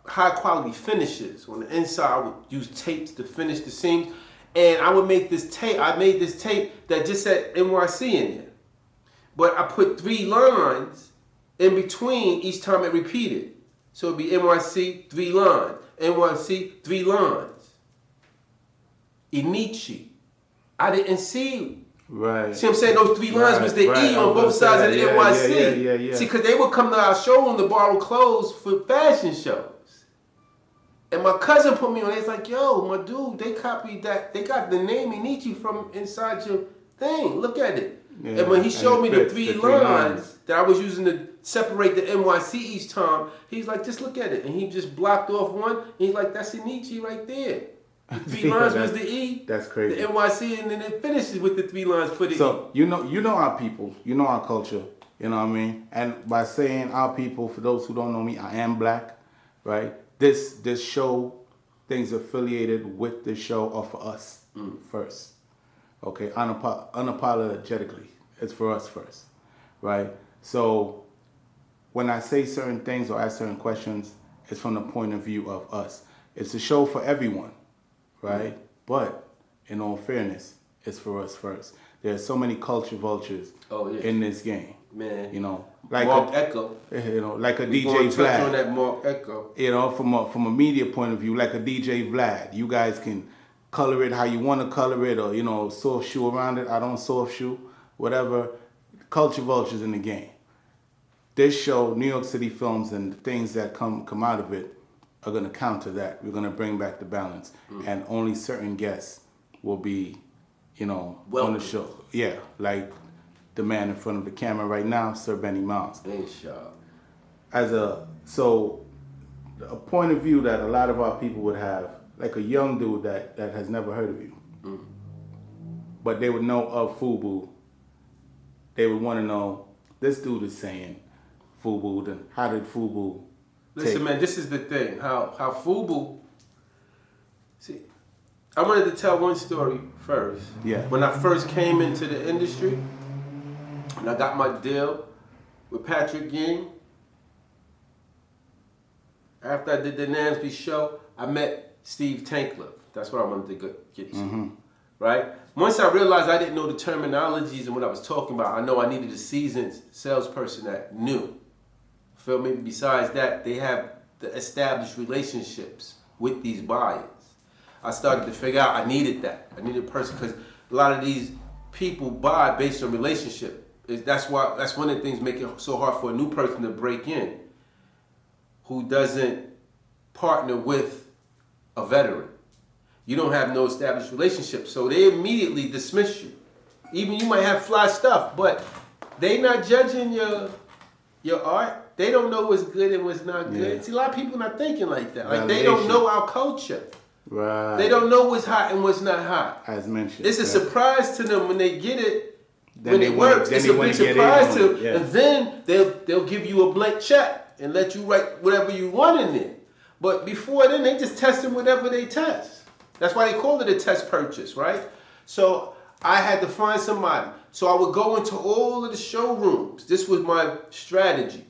high quality finishes. On the inside, I would use tapes to finish the seams. And I would make this tape. I made this tape that just said NYC in there. But I put 3 lines in between each time it repeated. So it'd be NYC, 3 lines. NYC, 3 lines. Inichi. I didn't see. Right. See what I'm saying? Those 3 lines was the E on both sides of the NYC. Yeah. See, because they would come to our showroom to borrow clothes for fashion shows. And my cousin put me on. It's like, yo, my dude, they copied that. They got the name Inichi from inside your thing. Look at it. Yeah, and when he showed me the 3 lines that I was using to separate the NYC each time, he's like, just look at it. And he just blocked off one. And he's like, that's Inichi right there. The 3 lines was the E. That's crazy. The NYC, and then it finishes with the 3 lines for the E. So you know our people, you know our culture. You know what I mean? And by saying our people, for those who don't know me, I am black, right? This show, things affiliated with this show are for us first. Okay, unapologetically, it's for us first, right? So when I say certain things or ask certain questions, it's from the point of view of us. It's a show for everyone, right? But in all fairness, it's for us first. There's so many culture vultures in this game. Man, you know, like Mark Echo. You know, like a we DJ Vlad. On that Mark Echo. You know, from a media point of view, like a DJ Vlad. You guys can color it how you want to color it, or, you know, soft shoe around it. I don't soft shoe, whatever. Culture vultures in the game. This show, New York City Films, and the things that come out of it are going to counter that. We're going to bring back the balance, and only certain guests will be, you know, on the show. Yeah, like the man in front of the camera right now, Sir Benni Miles. Inshallah. So a point of view that a lot of our people would have, like a young dude that has never heard of you, but they would know of FUBU. They would want to know, this dude is saying FUBU, then how did FUBU Listen, man, this is the thing. How FUBU. See, I wanted to tell one story first. Yeah. When I first came into the industry, and I got my deal with Patrick Ying. After I did the Nansby show, I met Steve Tankliff. That's what I wanted to get to. Right? Once I realized I didn't know the terminologies and what I was talking about, I know I needed a seasoned salesperson that knew. Feel me? Besides that, they have the established relationships with these buyers. I started to figure out I needed that. I needed a person because a lot of these people buy based on relationship. That's one of the things make it so hard for a new person to break in who doesn't partner with a veteran. You don't have no established relationship, so they immediately dismiss you. Even you might have fly stuff, but they not judging your art. They don't know what's good and what's not good. Yeah. See, a lot of people not thinking like that. Like they don't know our culture. Right. They don't know what's hot and what's not hot. As mentioned. It's a surprise to them when they get it. Then when it works, it's a big surprise to them. Yeah. And then they'll give you a blank check and let you write whatever you want in there. But before then, they just testing whatever they test. That's why they call it a test purchase, right? So I had to find somebody. So I would go into all of the showrooms. This was my strategy.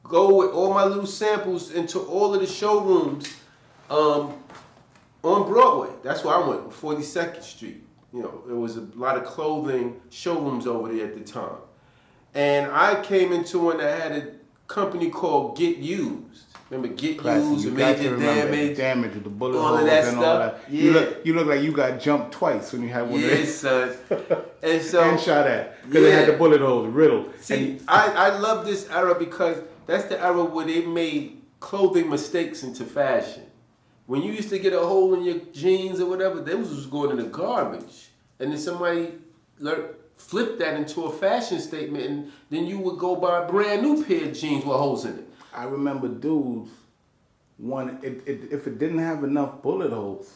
Go with all my little samples into all of the showrooms on Broadway. That's where I went, 42nd Street. You know, there was a lot of clothing showrooms over there at the time. And I came into one that had a company called Get Used. Remember Get Used, you Major damage, Damage, with the bullet all holes of that and stuff. all that. Yeah. You look like you got jumped twice when you had one of Yes, son. And so and shot at. Because it had the bullet holes riddled. See, I love this era because that's the era where they made clothing mistakes into fashion. When you used to get a hole in your jeans or whatever, those was going in the garbage. And then somebody flipped that into a fashion statement, and then you would go buy a brand new pair of jeans with holes in it. I remember dudes if it didn't have enough bullet holes,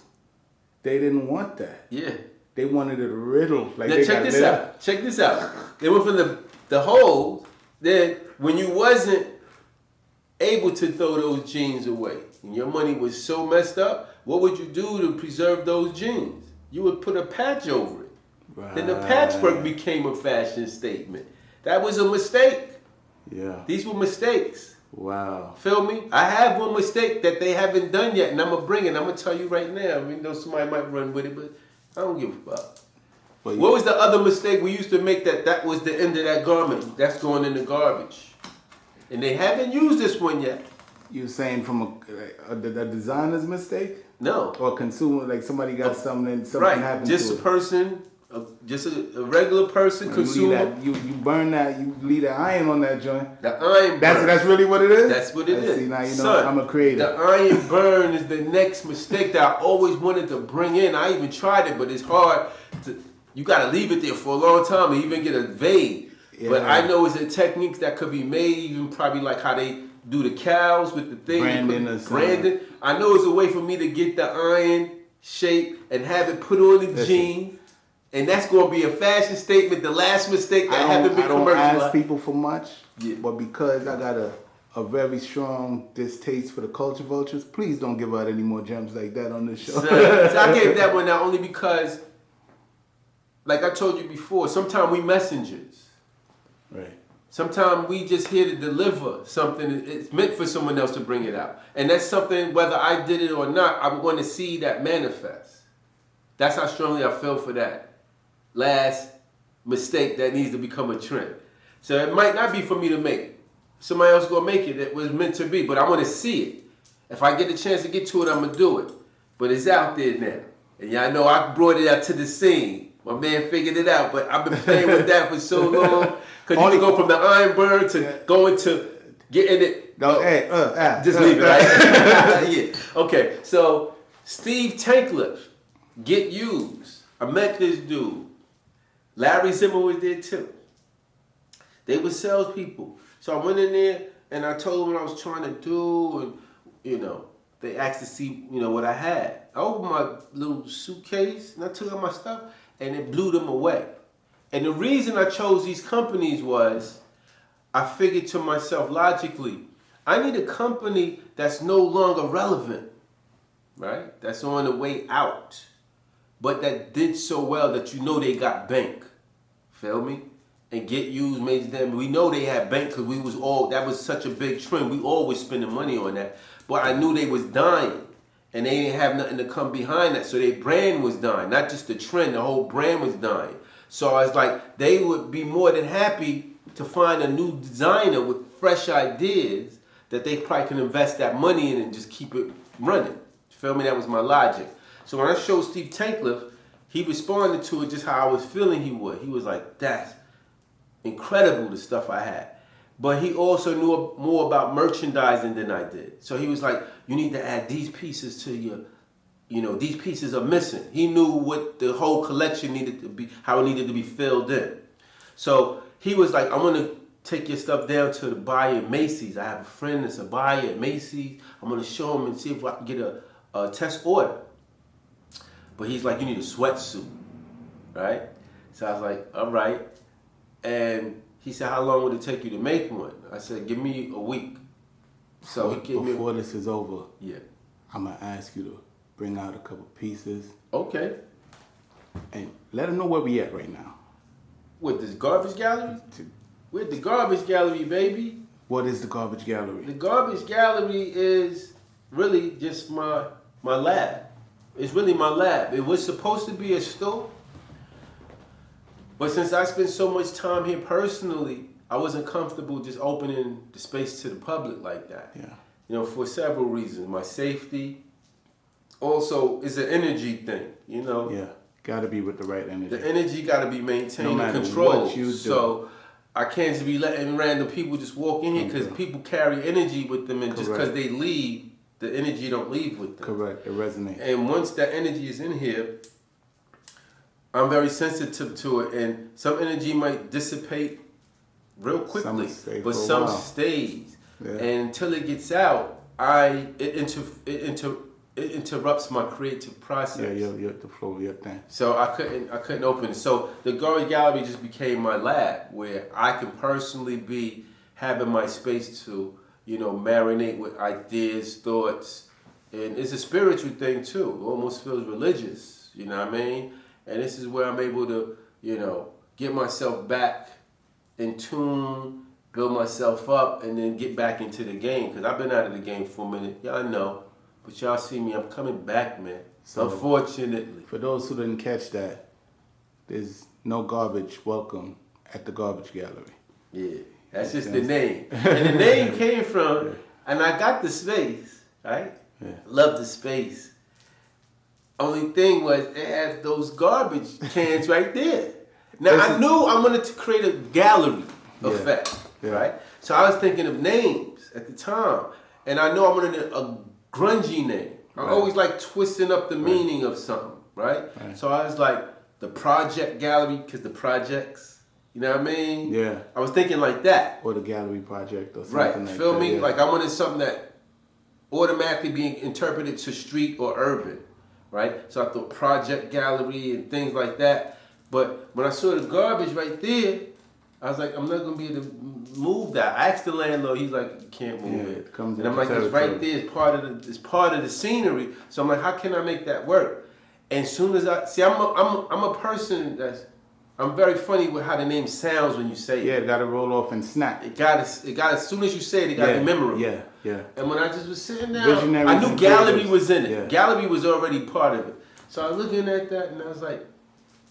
they didn't want that. Yeah. They wanted it riddled. Like now they check this out. Check this out. They went from the holes. Then when you wasn't able to throw those jeans away and your money was so messed up, what would you do to preserve those jeans? You would put a patch over it. Right. Then the patchwork became a fashion statement. That was a mistake. Yeah. These were mistakes. Wow. Feel me? I have one mistake that they haven't done yet, and I'm going to bring it. I'm going to tell you right now. I mean, somebody might run with it, but I don't give a fuck. What was the other mistake we used to make that was the end of that garment? That's going in the garbage. And they haven't used this one yet. You saying from a designer's mistake? No. Or consumer, like somebody got something and something happened just to a person, just a regular person, consumer. You burn that, you leave the iron on that joint. The iron burn. That's really what it is? That's what it is. See, now you know Son, I'm a creator. The iron burn is the next mistake that I always wanted to bring in. I even tried it, but it's hard to, you got to leave it there for a long time to even get a fade. Yeah. But I know it's a technique that could be made, even probably like how they do the cows with the thing. Branding. I know it's a way for me to get the iron shape and have it put on the jean. And that's going to be a fashion statement. The last mistake that haven't been commercialized. I don't ask people for much, but because I got a very strong distaste for the culture vultures, please don't give out any more gems like that on this show. So I gave that one out only because, like I told you before, sometimes we messengers. Right. Sometimes we just here to deliver something. It's meant for someone else to bring it out. And that's something, whether I did it or not, I want to see that manifest. That's how strongly I feel for that last mistake that needs to become a trend. So it might not be for me to make. Somebody else gonna make it. It was meant to be, but I want to see it. If I get the chance to get to it, I'm gonna do it. But it's out there now, and y'all know I brought it out to the scene. My man figured it out, but I've been playing with that for so long. Cause you can go from the iron burn to going to getting it. No, just leave it, right? Yeah. Okay. So Steve Tankliff, Get Used. I met this dude. Larry Zimmer was there too. They were salespeople. So I went in there and I told them what I was trying to do, and you know, they asked to see, you know, what I had. I opened my little suitcase and I took out my stuff, and it blew them away. And the reason I chose these companies was, I figured to myself logically, I need a company that's no longer relevant, right? That's on the way out, but that did so well that you know they got bank. Feel me? And get used made them. We know they had bank because we was all, that was such a big trend. We always spending money on that. But I knew they was dying, and they didn't have nothing to come behind that. So their brand was dying, not just the trend. The whole brand was dying. So I was like, they would be more than happy to find a new designer with fresh ideas that they probably can invest that money in and just keep it running. You feel me? That was my logic. So when I showed Steve Tankliff, he responded to it just how I was feeling he would. He was like, that's incredible, the stuff I had. But he also knew more about merchandising than I did. So he was like, you need to add these pieces to your, you know, these pieces are missing. He knew what the whole collection needed to be, how it needed to be filled in. So he was like, I'm going to take your stuff down to the buyer at Macy's. I have a friend that's a buyer at Macy's. I'm going to show him and see if I can get a test order. But he's like, you need a sweatsuit, right? So I was like, all right. And he said, how long would it take you to make one? I said, give me a week. So he gave me Before this is over, yeah, I'm going to ask you to bring out a couple pieces. Okay. And let them know where we at right now. What, this garbage gallery? We're at the garbage gallery, baby. What is the garbage gallery? The garbage gallery is really just my lab. It's really my lab. It was supposed to be a store, but since I spent so much time here personally, I wasn't comfortable just opening the space to the public like that. Yeah. You know, for several reasons. My safety. Also, it's an energy thing, you know. Yeah. Got to be with the right energy. The energy got to be maintained No and matter controlled. what you do. So I can't just be letting random people just walk in here because people carry energy with them, and just because they leave, the energy don't leave with them. Correct. It resonates. And once that energy is in here, I'm very sensitive to it, and some energy might dissipate real quickly, but some stays. Yeah. And until it gets out, it interrupts my creative process. Yeah, the flow of your thing. So I couldn't open it. So the garbage gallery just became my lab, where I can personally be having my space to, you know, marinate with ideas, thoughts, and it's a spiritual thing too. It almost feels religious, you know what I mean? And this is where I'm able to, you know, get myself back in tune, build myself up, and then get back into the game. Because I've been out of the game for a minute. Y'all know. But y'all see me, I'm coming back, man. So, unfortunately. For those who didn't catch that, there's no garbage welcome at the garbage gallery. Yeah, that's just the name. And the name came from, and I got the space, right? Yeah. Love the space. Only thing was, it had those garbage cans right there. Now, I knew I wanted to create a gallery effect, right? So I was thinking of names at the time. And I know I wanted a grungy name. I always like twisting up the meaning of something, right? So I was like, the Project Gallery, because the projects, you know what I mean? Yeah. I was thinking like that. Or the Gallery Project or something like that. Feel me? Yeah. Like I wanted something that automatically being interpreted to street or urban, right? So I thought Project Gallery and things like that. But when I saw the garbage right there, I was like, I'm not going to be able to move that. I asked the landlord, he's like, you can't move it. And I'm like, it's right there, it's part of the scenery. So I'm like, how can I make that work? And soon as I'm a person I'm very funny with how the name sounds when you say it. Yeah, it got to roll off and snap. It got as soon as you say it got to be memorable. Yeah, yeah. And when I just was sitting down, I knew gallery was in it. Yeah. Gallery was already part of it. So I was looking at that and I was like,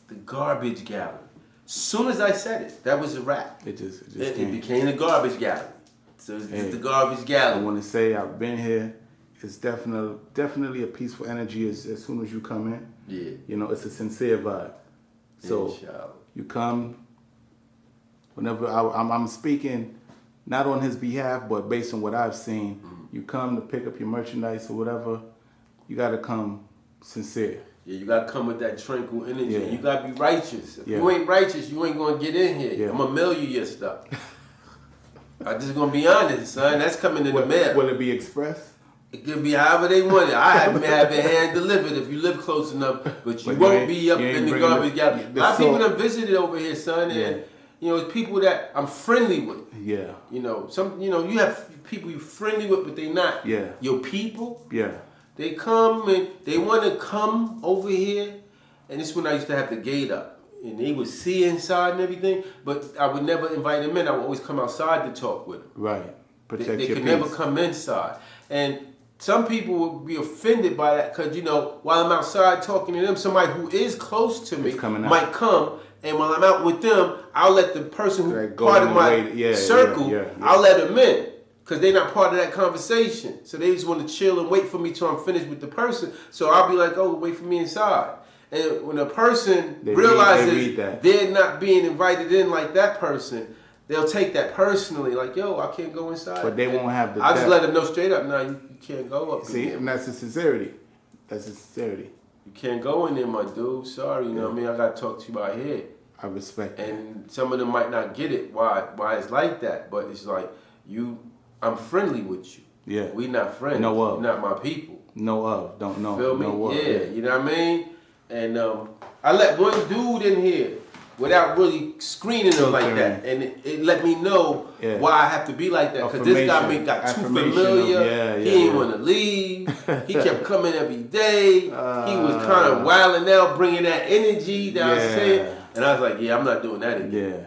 the garbage gallery. Soon as I said it, that was a wrap. It became the garbage gallery. So it's the garbage gallery. I want to say I've been here. It's definitely a peaceful energy as soon as you come in. Yeah. You know, it's a sincere vibe. So you come, whenever I'm speaking, not on his behalf, but based on what I've seen, you come to pick up your merchandise or whatever, you got to come Sincere. Yeah, you gotta come with that tranquil energy. Yeah. You gotta be righteous. If Yeah. you ain't righteous, you ain't gonna get in here. Yeah. I'm gonna mail you your stuff. I'm just gonna be honest, son. That's coming in the mail. Will it be express? It could be however they want it. I have it hand delivered if you live close enough, but you won't be up in the garbage. A lot of people have visited over here, son, and you know, it's people that I'm friendly with. Yeah. You know, you have people you're friendly with, but they not your people. Yeah. They come and they want to come over here, and this is when I used to have the gate up, and they would see inside and everything, but I would never invite them in. I would always come outside to talk with them. Right. Protect They your could peace. never come inside. And some people would be offended by that because, you know, while I'm outside talking to them, somebody who is close to me might come, and while I'm out with them, I'll let the person who's part of my circle, I'll let them in. Because they're not part of that conversation. So they just want to chill and wait for me till I'm finished with the person. So I'll be like, oh, wait for me inside. And when a person realizes they're not being invited in like that person, they'll take that personally. Like, yo, I can't go inside. But they won't have the I'll just let them know straight up, nah, you can't go up in there. And that's the sincerity. That's the sincerity. You can't go in there, my dude. Sorry, you know what I mean? I got to talk to you out here. I respect that. And some of them might not get it, why it's like that. But it's like, I'm friendly with you. Yeah. We not friends. No of. You're not my people. No of. Don't know. Feel me? No of. Yeah, you know what I mean? And I let one dude in here without really screening him like that. And it let me know why I have to be like that. Because this guy got too familiar. He didn't want to leave. He kept coming every day. He was kind of wilding out, bringing that energy that I was saying. And I was like, yeah, I'm not doing that again. Yeah.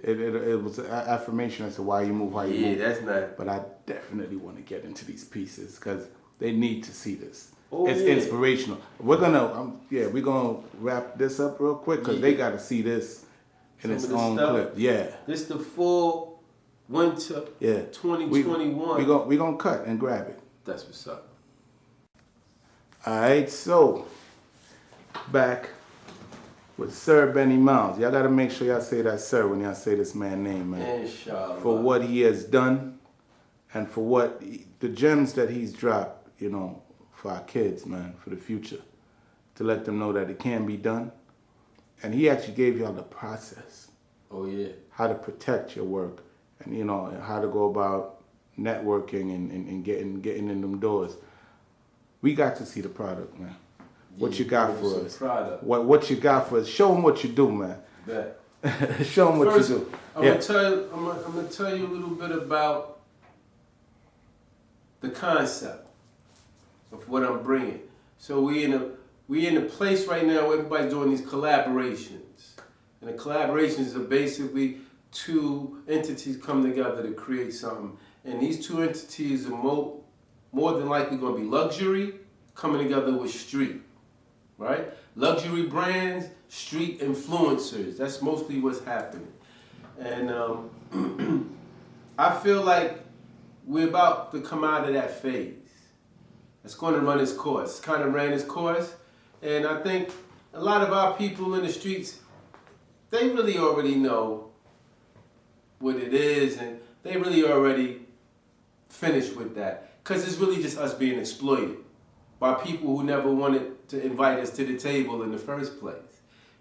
It was an affirmation as to why you move, how you move. Yeah, that's not. But I definitely want to get into these pieces because they need to see this. It's inspirational. We're gonna wrap this up real quick because they got to see this in its own clip. Yeah. This the full winter 2021. We gonna cut and grab it. That's what's up. All right, so back with Sir Benni Miles. Y'all gotta make sure y'all say that sir when y'all say this man's name, man. Inshallah. For what he has done and for what the gems that he's dropped, you know, for our kids, man, for the future. To let them know that it can be done. And he actually gave y'all the process. Oh yeah. How to protect your work and, you know, how to go about networking and getting in them doors. We got to see the product, man. What you got for us? What you got for us? Show them what you do, man. Bet. Show them what you do. I'm gonna tell you a little bit about the concept of what I'm bringing. So we in a place right now where everybody's doing these collaborations, and the collaborations are basically two entities come together to create something, and these two entities are more than likely going to be luxury coming together with street. Right? Luxury brands, street influencers. That's mostly what's happening. And I feel like we're about to come out of that phase. It's going to run its course. It's kind of ran its course. And I think a lot of our people in the streets, they really already know what it is, and they really already finished with that. Because it's really just us being exploited by people who never wanted to invite us to the table in the first place.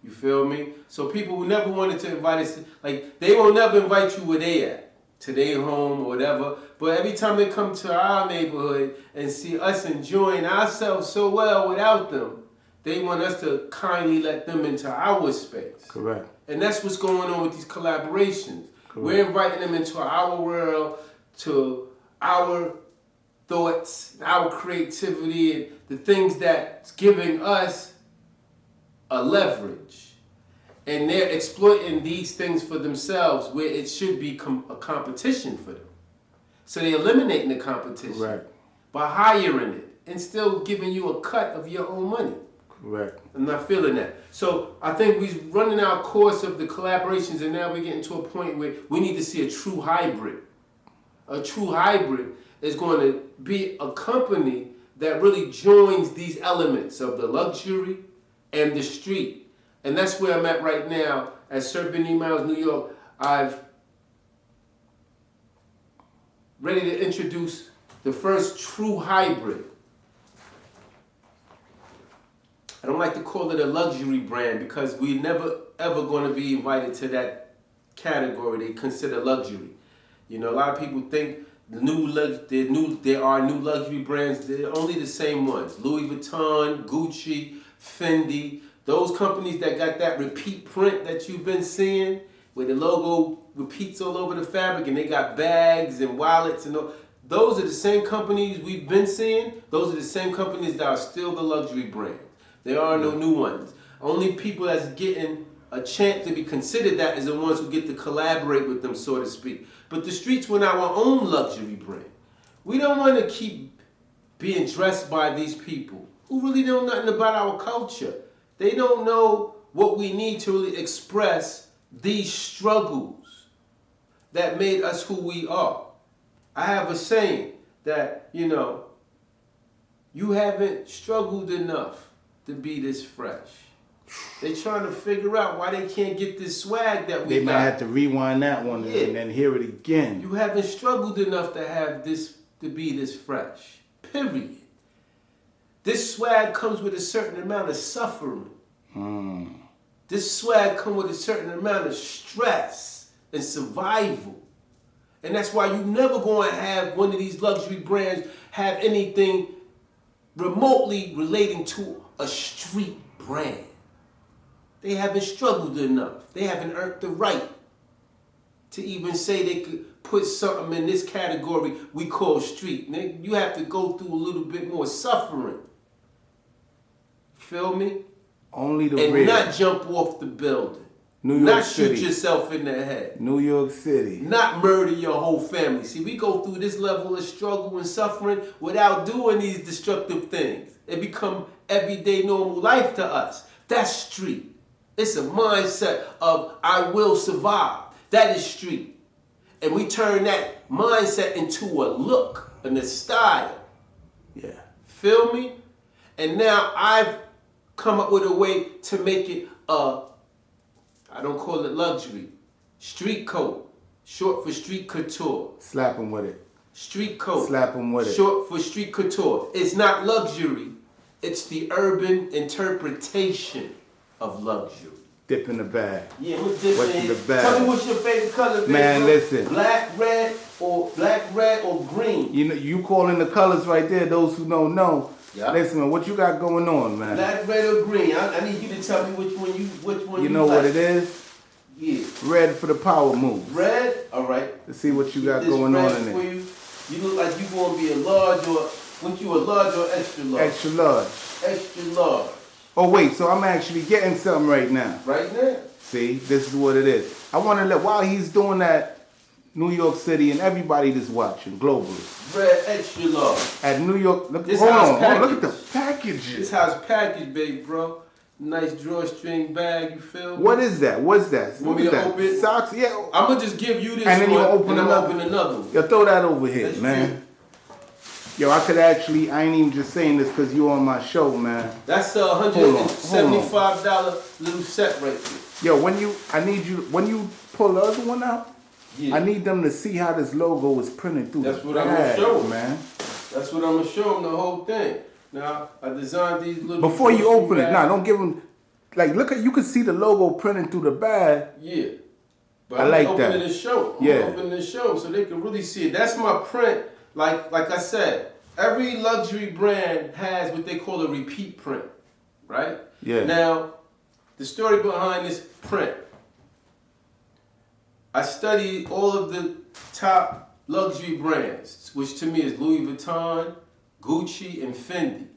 You feel me? So people who never wanted to invite us, like, they will never invite you where they at, to their home or whatever. But every time they come to our neighborhood and see us enjoying ourselves so well without them, they want us to kindly let them into our space. Correct. And that's what's going on with these collaborations. Correct. We're inviting them into our world, to our thoughts, our creativity, and the things that's giving us a leverage. And they're exploiting these things for themselves where it should be a competition for them. So they're eliminating the competition by hiring it and still giving you a cut of your own money. Correct. I'm not feeling that. So I think we're running our course of the collaborations, and now we're getting to a point where we need to see a true hybrid. A true hybrid is going to be a company that really joins these elements of the luxury and the street. And that's where I'm at right now at Sir Benni Miles, New York. I've ready to introduce the first true hybrid I don't like to call it a luxury brand because we're never ever going to be invited to that category they consider luxury. You know, a lot of people think there are new luxury brands. They're only the same ones: Louis Vuitton, Gucci, Fendi. Those companies that got that repeat print that you've been seeing, where the logo repeats all over the fabric, and they got bags and wallets and all. Those are the same companies we've been seeing. Those are the same companies that are still the luxury brands. There are no new ones. Only people that's getting a chance to be considered that is the ones who get to collaborate with them, so to speak. But the streets want our own luxury brand. We don't want to keep being dressed by these people who really know nothing about our culture. They don't know what we need to really express these struggles that made us who we are. I have a saying that, you know, you haven't struggled enough to be this fresh. They're trying to figure out why they can't get this swag that we got. They might have to rewind that one and then hear it again. You haven't struggled enough to have this, to be this fresh. Period. This swag comes with a certain amount of suffering. This swag comes with a certain amount of stress and survival. And that's why you're never going to have one of these luxury brands have anything remotely relating to a street brand. They haven't struggled enough. They haven't earned the right to even say they could put something in this category we call street. You have to go through a little bit more suffering. Feel me? Only the and real. Not jump off the building. New York City. Not shoot yourself in the head. New York City. Not murder your whole family. See, we go through this level of struggle and suffering without doing these destructive things. It become everyday normal life to us. That's street. It's a mindset of I will survive. That is street. And we turn that mindset into a look and a style. Yeah. Feel me? And now I've come up with a way to make it I don't call it luxury. Street coat, short for street couture. Slap them with it. Street coat. Slap them with it. Short for street couture. It's not luxury. It's the urban interpretation of luxury. Dip in the bag. Yeah, what's this What's in the bag? Tell me what's your favorite color, baby. Man, listen. Black, red, or green. You know, you calling the colors right there. Those who don't know. Yeah. Listen, man, what you got going on, man? Black, red, or green. I need you to tell me which one you know like. what it is? Yeah. Red for the power moves. Red? All right. Let's see what you got This going red on in for there. you look like you going to be a large or, what you a large or extra large? Extra large. Extra large. Oh, wait, so I'm actually getting something right now. Right now. See, this is what it is. I want to let, while he's doing that, New York City and everybody that's watching globally. Red extra large. At New York, look, This hold house on, look at package. the packages. This house package, baby, bro. Nice drawstring bag, you feel me? What is that? What's that? Want What me is to that? open it? Socks? Yeah. I'm going to just give you this And then you one, open and I'm another? open another one. Yo, throw that over here, That's man. true. Yo, I could actually, I ain't even just saying this because you on my show, man. That's a $175 little set right there. Yo, when you pull the other one out, Yeah. I need them to see how this logo is printed through That's the what I'm gonna bag, show 'em. man. That's what I'm going to show them, the whole thing. Now, I designed these little... Before you drawstring open it, bags. nah, don't give them, like, look at, you can see the logo printed through the bag. Yeah. But I I'm like opening that. the show. Yeah. I'm opening the show so they can really see it. That's my print. Like I said, every luxury brand has what they call a repeat print, right? Yeah. Now, the story behind this print, I studied all of the top luxury brands, which to me is Louis Vuitton, Gucci, and Fendi.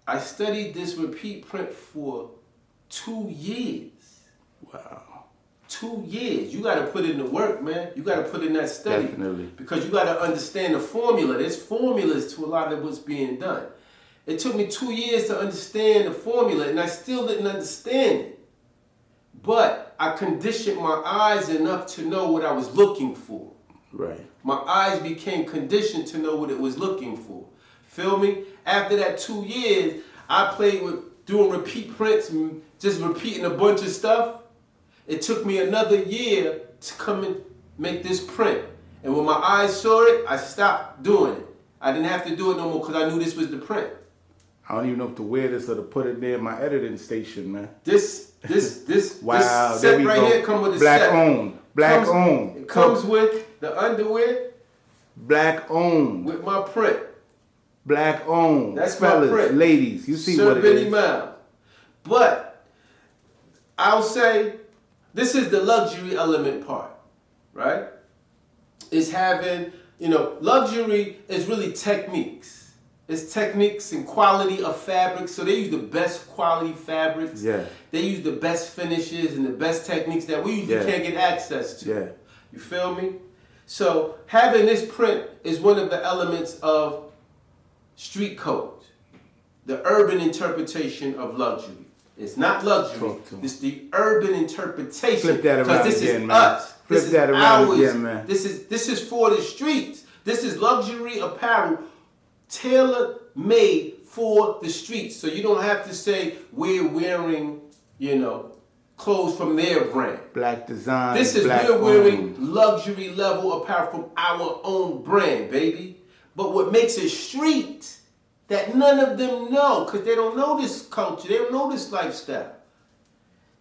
I studied this repeat print for 2 years. Wow. 2 years. You got to put in the work, man. You got to put in that study. Definitely. Because you got to understand the formula. There's formulas to a lot of what's being done. It took me 2 years to understand the formula, and I still didn't understand it. But I conditioned my eyes enough to know what I was looking for. Right. My eyes became conditioned to know what it was looking for. Feel me? After that 2 years, I played with doing repeat prints and just repeating a bunch of stuff. It took me another year to come and make this print. And when my eyes saw it, I stopped doing it. I didn't have to do it no more because I knew this was the print. I don't even know if to wear this or to put it there in my editing station, man. This Wow, this there set we right go. here come with a Black set. owned. Black owned. It comes with the underwear. Black owned. With my print. Black owned. That's fellas, my print. ladies. You see Sir what it Benni is. Miles. But I'll say this is the luxury element part, right? Is having, luxury is really techniques. It's techniques and quality of fabrics. So they use the best quality fabrics. Yeah. They use the best finishes and the best techniques that we usually can't get access to. Yeah. You feel me? So having this print is one of the elements of street code, the urban interpretation of luxury. It's not luxury. It's the urban interpretation. Flip that around this again, is man. us. Flip this that is around ours. again, man. This is for the streets. This is luxury apparel, tailor-made for the streets. So you don't have to say we're wearing, clothes from their brand. Black design. This is black we're wearing owned. luxury level apparel from our own brand, baby. But what makes it street that none of them know, because they don't know this culture, they don't know this lifestyle.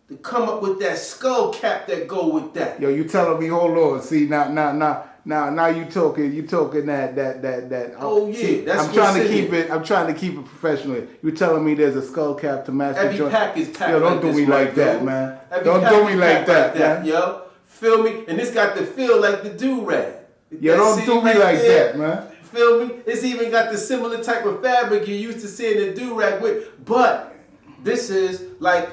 To come up with that skull cap that go with that. Yo, you telling me? Hold on. See now you talking that. Oh yeah, see, that's I'm trying to what's keep in it. I'm trying to keep it professional. You telling me there's a skull cap to match the Every joint? pack is packed. Yo, don't like do this, me like right, that, dude? man. Every Don't pack do is me like packed that, man. yo. Feel me? And this got the feel like the do-rag. Yo, don't do me like that, man. Feel me? It's even got the similar type of fabric you used to see in the do-rag with. But this is like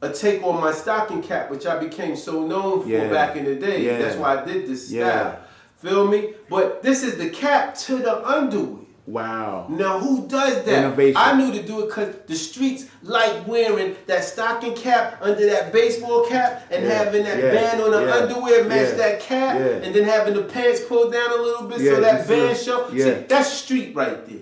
a take on my stocking cap, which I became so known for back in the day. Yeah. That's why I did this style. Yeah. Feel me? But this is the cap to the underwear. Wow. Now, who does that? Innovation. I knew to do it because the streets like wearing that stocking cap under that baseball cap and having that band on the underwear match that cap and then having the pants pulled down a little bit so that band show. See, that's street right there.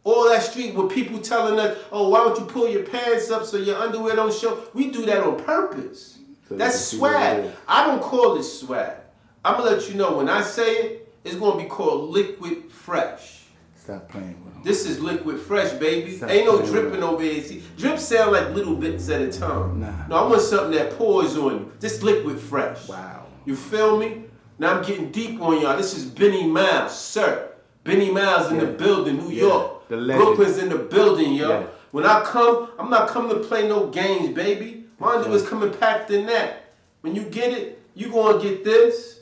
All that street with people telling us, oh, why don't you pull your pants up so your underwear don't show? We do that on purpose. So that's swag. I don't call it swag. I'm going to let you know when I say it, it's going to be called Liquid Fresh. Stop playing with them. This is Liquid Fresh, baby. Stop Ain't no playing dripping with them. over here. See, drip sound like little bits at a time. Nah. No, I want something that pours on you. This Liquid Fresh. Wow. You feel me? Now I'm getting deep on y'all. This is Benni Miles, sir. Benni Miles in the building, New York. The legend. Brooklyn's in the building, yo. Yeah. When I come, I'm not coming to play no games, baby. My underwear's coming packed in that. When you get it, you gonna get this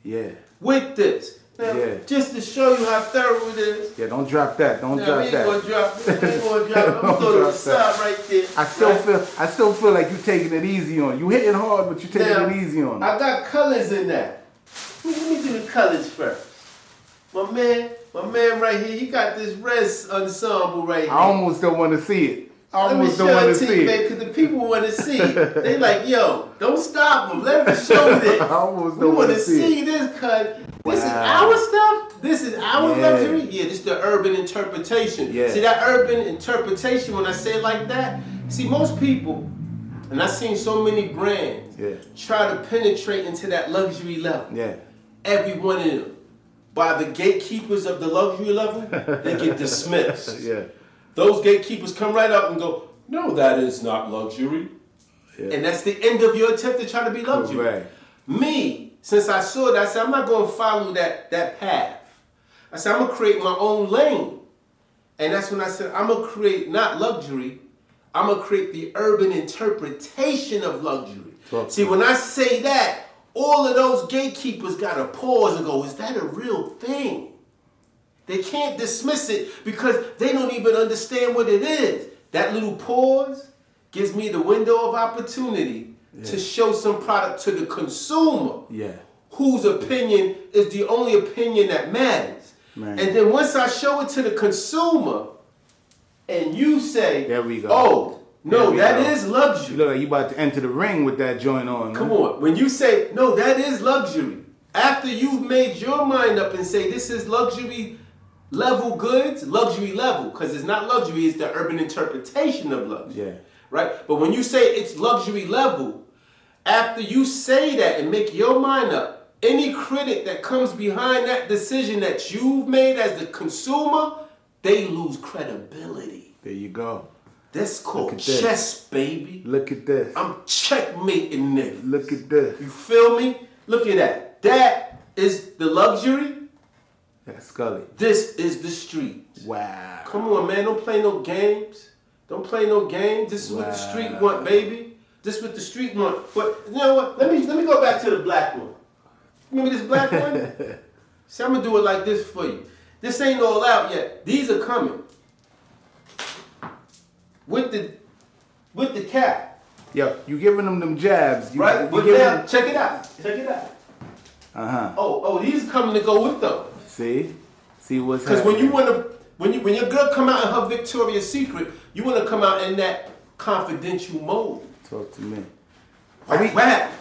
Yeah. with this. Now, just to show you how thorough it is. Yeah, don't drop that. Don't drop We ain't that. gonna drop it. We ain't gonna drop it. I'm gonna throw it on the side right there. I still feel like you taking it easy on. You hitting hard, but you taking it easy on. I got colors in that. Let me do the colors first. My man right here, he got this red ensemble right here. I almost don't want to see it. I Let me almost show don't want it to to see you, it. baby, because the people want to see it. They like, yo, don't stop them. Let me show this. I almost We don't want want to to see see this, cuz this is Wow. our stuff. This is our Yeah. luxury. Yeah, this is the urban interpretation. Yeah. See, that urban interpretation, when I say it like that, see, most people, and I've seen so many brands try to penetrate into that luxury level. Yeah. Every one of them, by the gatekeepers of the luxury level, they get dismissed. Yeah. Those gatekeepers come right up and go, no, that is not luxury. Yeah. And that's the end of your attempt to try to be luxury. Correct. Me, since I saw that, I said, I'm not going to follow that path. I said, I'm going to create my own lane. And that's when I said, I'm going to create not luxury, I'm going to create the urban interpretation of luxury. See, when I say that, all of those gatekeepers got to pause and go, is that a real thing? They can't dismiss it because they don't even understand what it is. That little pause gives me the window of opportunity to show some product to the consumer, whose opinion is the only opinion that matters. Man. And then once I show it to the consumer, and you say, There we go. oh, no, that is You luxury. look like you about to enter the ring with that joint on. Come man. on. When you say, no, that is luxury, after you've made your mind up and say, this is luxury level goods, luxury level, because it's not luxury, it's the urban interpretation of luxury. Yeah. Right? But when you say it's luxury level, after you say that and make your mind up, any critic that comes behind that decision that you've made as the consumer, they lose credibility. There you go. That's called chess, baby. Look at this. I'm checkmating niggas. Look at this. You feel me? Look at that. That is the luxury. That's Scully. This is the street. Wow. Come on, man. Don't play no games. Don't play no games. This is what the street want, baby. This is what the street want. But you know what? Let me go back to the black one. Remember this black one? See, I'm gonna do it like this for you. This ain't all out yet. These are coming. With the cap. Yo, you giving them jabs. Right? But now, check it out. Check it out. Uh-huh. Oh, these are coming to go with them. See what's happening. Because when you wanna when your girl come out in her Victoria's Secret, you wanna come out in that confidential mode. Talk to me. Whack.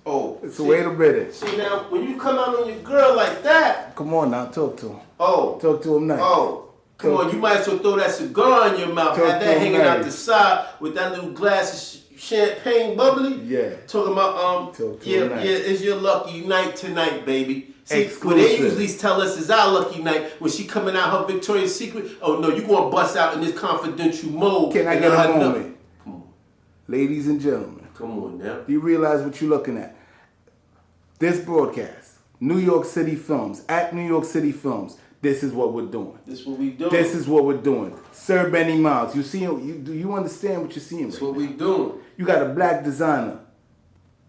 Oh. So wait a minute. See now, when you come out on your girl like that. Come on now, talk to him. Oh. Talk to him now. Oh. Come on, you might as well throw that cigar in your mouth. Have that hanging out the side with that little glass of champagne bubbly. Yeah. Talking about it's your lucky night tonight, baby. See, exclusive. What they usually tell us is our lucky night when she coming out her Victoria's Secret. Oh no, you gonna bust out in this confidential mode. Can I get a moment? Come on. Ladies and gentlemen. Come on now. Do you realize what you're looking at? This broadcast, New York City Films, at New York City Films. This is what we're doing. This is what we doing. This is what we're doing. Sir Benni Miles. You see him? Do you understand what you're seeing? That's what we doing. You got a black designer.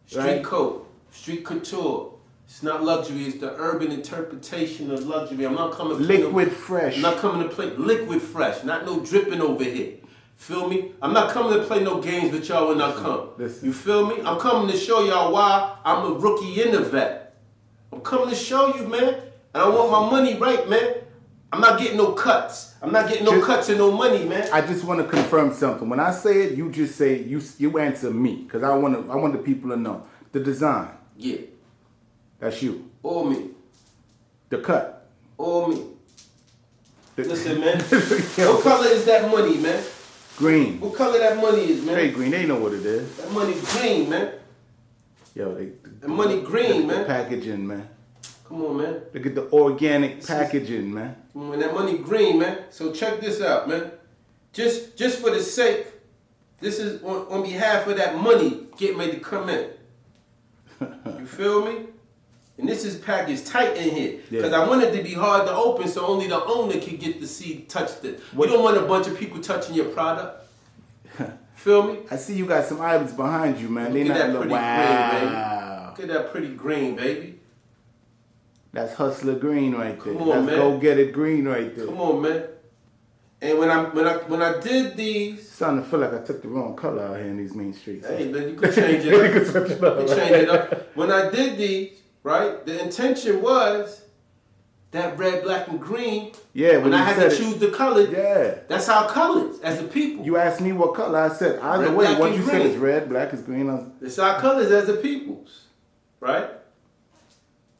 Street coat, street couture. It's not luxury. It's the urban interpretation of luxury. I'm not coming to play liquid fresh. I'm not coming to play liquid fresh. Not no dripping over here. Feel me? I'm not coming to play no games with y'all when I come. Listen. You feel me? I'm coming to show y'all why I'm a rookie in the vet. I'm coming to show you, man. And I want my money right, man. I'm not getting no cuts. I'm not getting no cuts and no money, man. I just want to confirm something. When I say it, you just say you answer me, because I want the people to know the design. Yeah. That's you. All me. The cut. All me. Listen, man. What color is that money, man? Green. What color that money is, man? Hey, green. They know what it is. That money green, man. Yo, the money green, man. The packaging, man. Come on, man. Look at the organic packaging, man. Come on, that money green, man. So check this out, man. Just for the sake, this is on behalf of that money getting ready to come in. You feel me? And this is packaged tight in here. Because I want it to be hard to open so only the owner can get to see, touch it. You don't want a bunch of people touching your product. Feel me? I see you got some items behind you, man. Look at that pretty green, baby. Wow. Look at that pretty green, baby. That's hustler green right there. Come on, That's man. Go get it green right there. Come on, man. And when I did these, starting to feel like I took the wrong color out here in these main streets. Hey, man, you could change it up. You could change it up. When I did these, right, the intention was that red, black, and green. Yeah. When I had to choose the color. Yeah. That's our colors as a people. You asked me what color. I said either way. What you said is red, black is green. It's our colors as a peoples, right?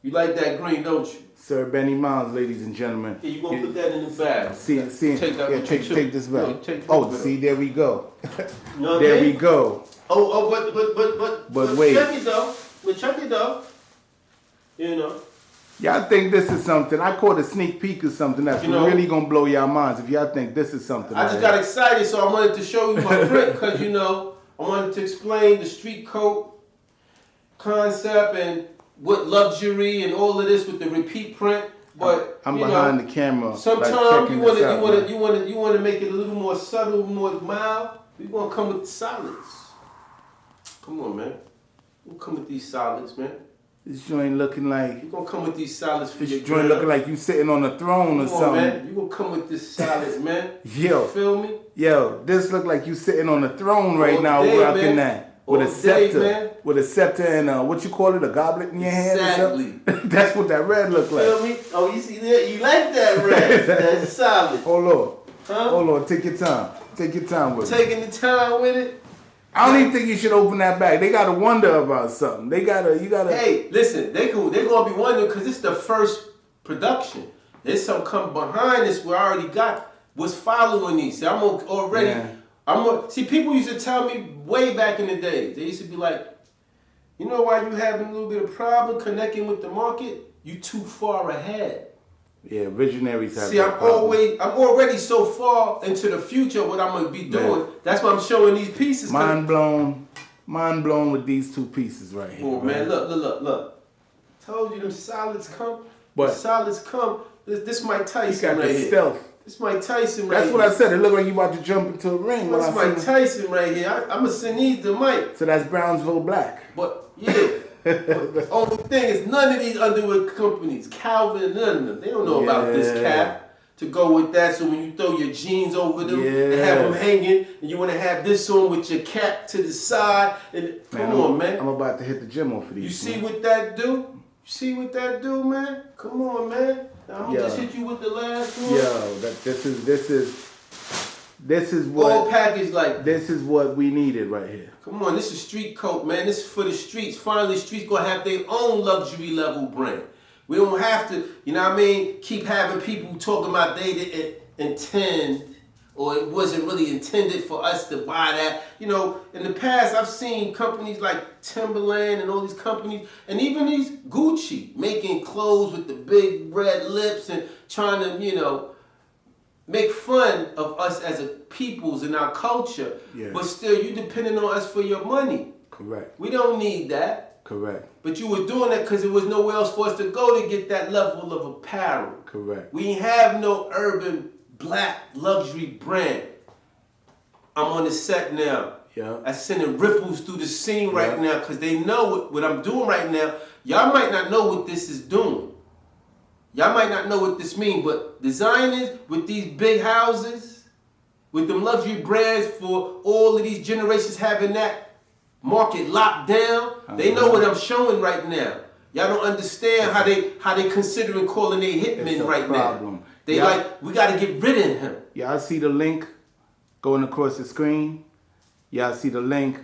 You like that green, don't you? Sir Benni Miles, ladies and gentlemen. Yeah, you gonna put that in the bag. See. Take that. Take this back. Oh, see, there we go. You know there we go. But wait. Check it though. You know. Y'all think this is something? I caught a sneak peek of something that's really gonna blow y'all minds. If y'all think this is something, I just got excited, so I wanted to show you my print because I wanted to explain the street coat concept and what luxury and all of this with the repeat print. But I'm behind the camera. Sometimes you want to make it a little more subtle, more mild. We want to come with the solids. Come on, man. We'll come with these solids, man. This joint looking like... You're going to come with these solids for your This joint looking like you sitting on a throne or something. Man. You're going to come with this solids, man. Yo. You feel me? Yo, this look like you sitting on a throne right now rocking that. With a scepter. Man. With a scepter and what you call it, a goblet in your hand? Exactly. That's what that red look like. Feel me? Oh, you see that? You like that red. That's solid. Hold on. Huh? Hold on. Take your time. Take your time with it. Taking the time with it? I don't even think you should open that bag. They gotta wonder about something. You gotta. Hey, listen, they're gonna be wondering because it's the first production. There's some come behind this where I already got what's following these. See, I'm already. Yeah. See, people used to tell me way back in the day. They used to be like, you know why you having a little bit of problem connecting with the market? You too far ahead. Yeah, visionaries have See, that problem. I'm already so far into the future what I'm gonna be doing. Man. That's why I'm showing these pieces. Mind blown with these two pieces right here. Oh man, look. Told you them solids come. But solids come. This Mike Tyson got right the here. Stealth. This Mike Tyson right here. That's what I said. It looked like you about to jump into a ring. That's Mike Tyson right here. I'm gonna send these to Mike. So that's Brownsville Black. But yeah. But the only thing is none of these underwear companies, Calvin, none of them, they don't know about this cap to go with that. So when you throw your jeans over them and have them hanging, and you want to have this on with your cap to the side, and come on, man. I'm about to hit the gym off of these. You see what that do? You see what that do, man? Come on, man. Now, I'm gonna just hit you with the last one. Yo, this is what all packaged like this is what we needed right here. Come on, this is street coat, man. This is for the streets. Finally, streets gonna have their own luxury level brand. We don't have to, you know what I mean, keep having people talking about they didn't intend or it wasn't really intended for us to buy that. You know, in the past, I've seen companies like Timberland and all these companies, and even these Gucci, making clothes with the big red lips and trying to, you know, make fun of us as a peoples and our culture, but still you depending on us for your money. Correct. We don't need that. Correct. But you were doing that because there was nowhere else for us to go to get that level of apparel. Correct. We have no urban black luxury brand. I'm on the set now. Yeah. I'm sending ripples through the scene right now because they know what I'm doing right now. Y'all might not know what this is doing. Y'all might not know what this means, but designers with these big houses, with them luxury brands for all of these generations having that market locked down, they know what I'm showing right now. Y'all don't understand how they considering calling their hitmen right now. They like, we got to get rid of him. Y'all see the link going across the screen? Y'all see the link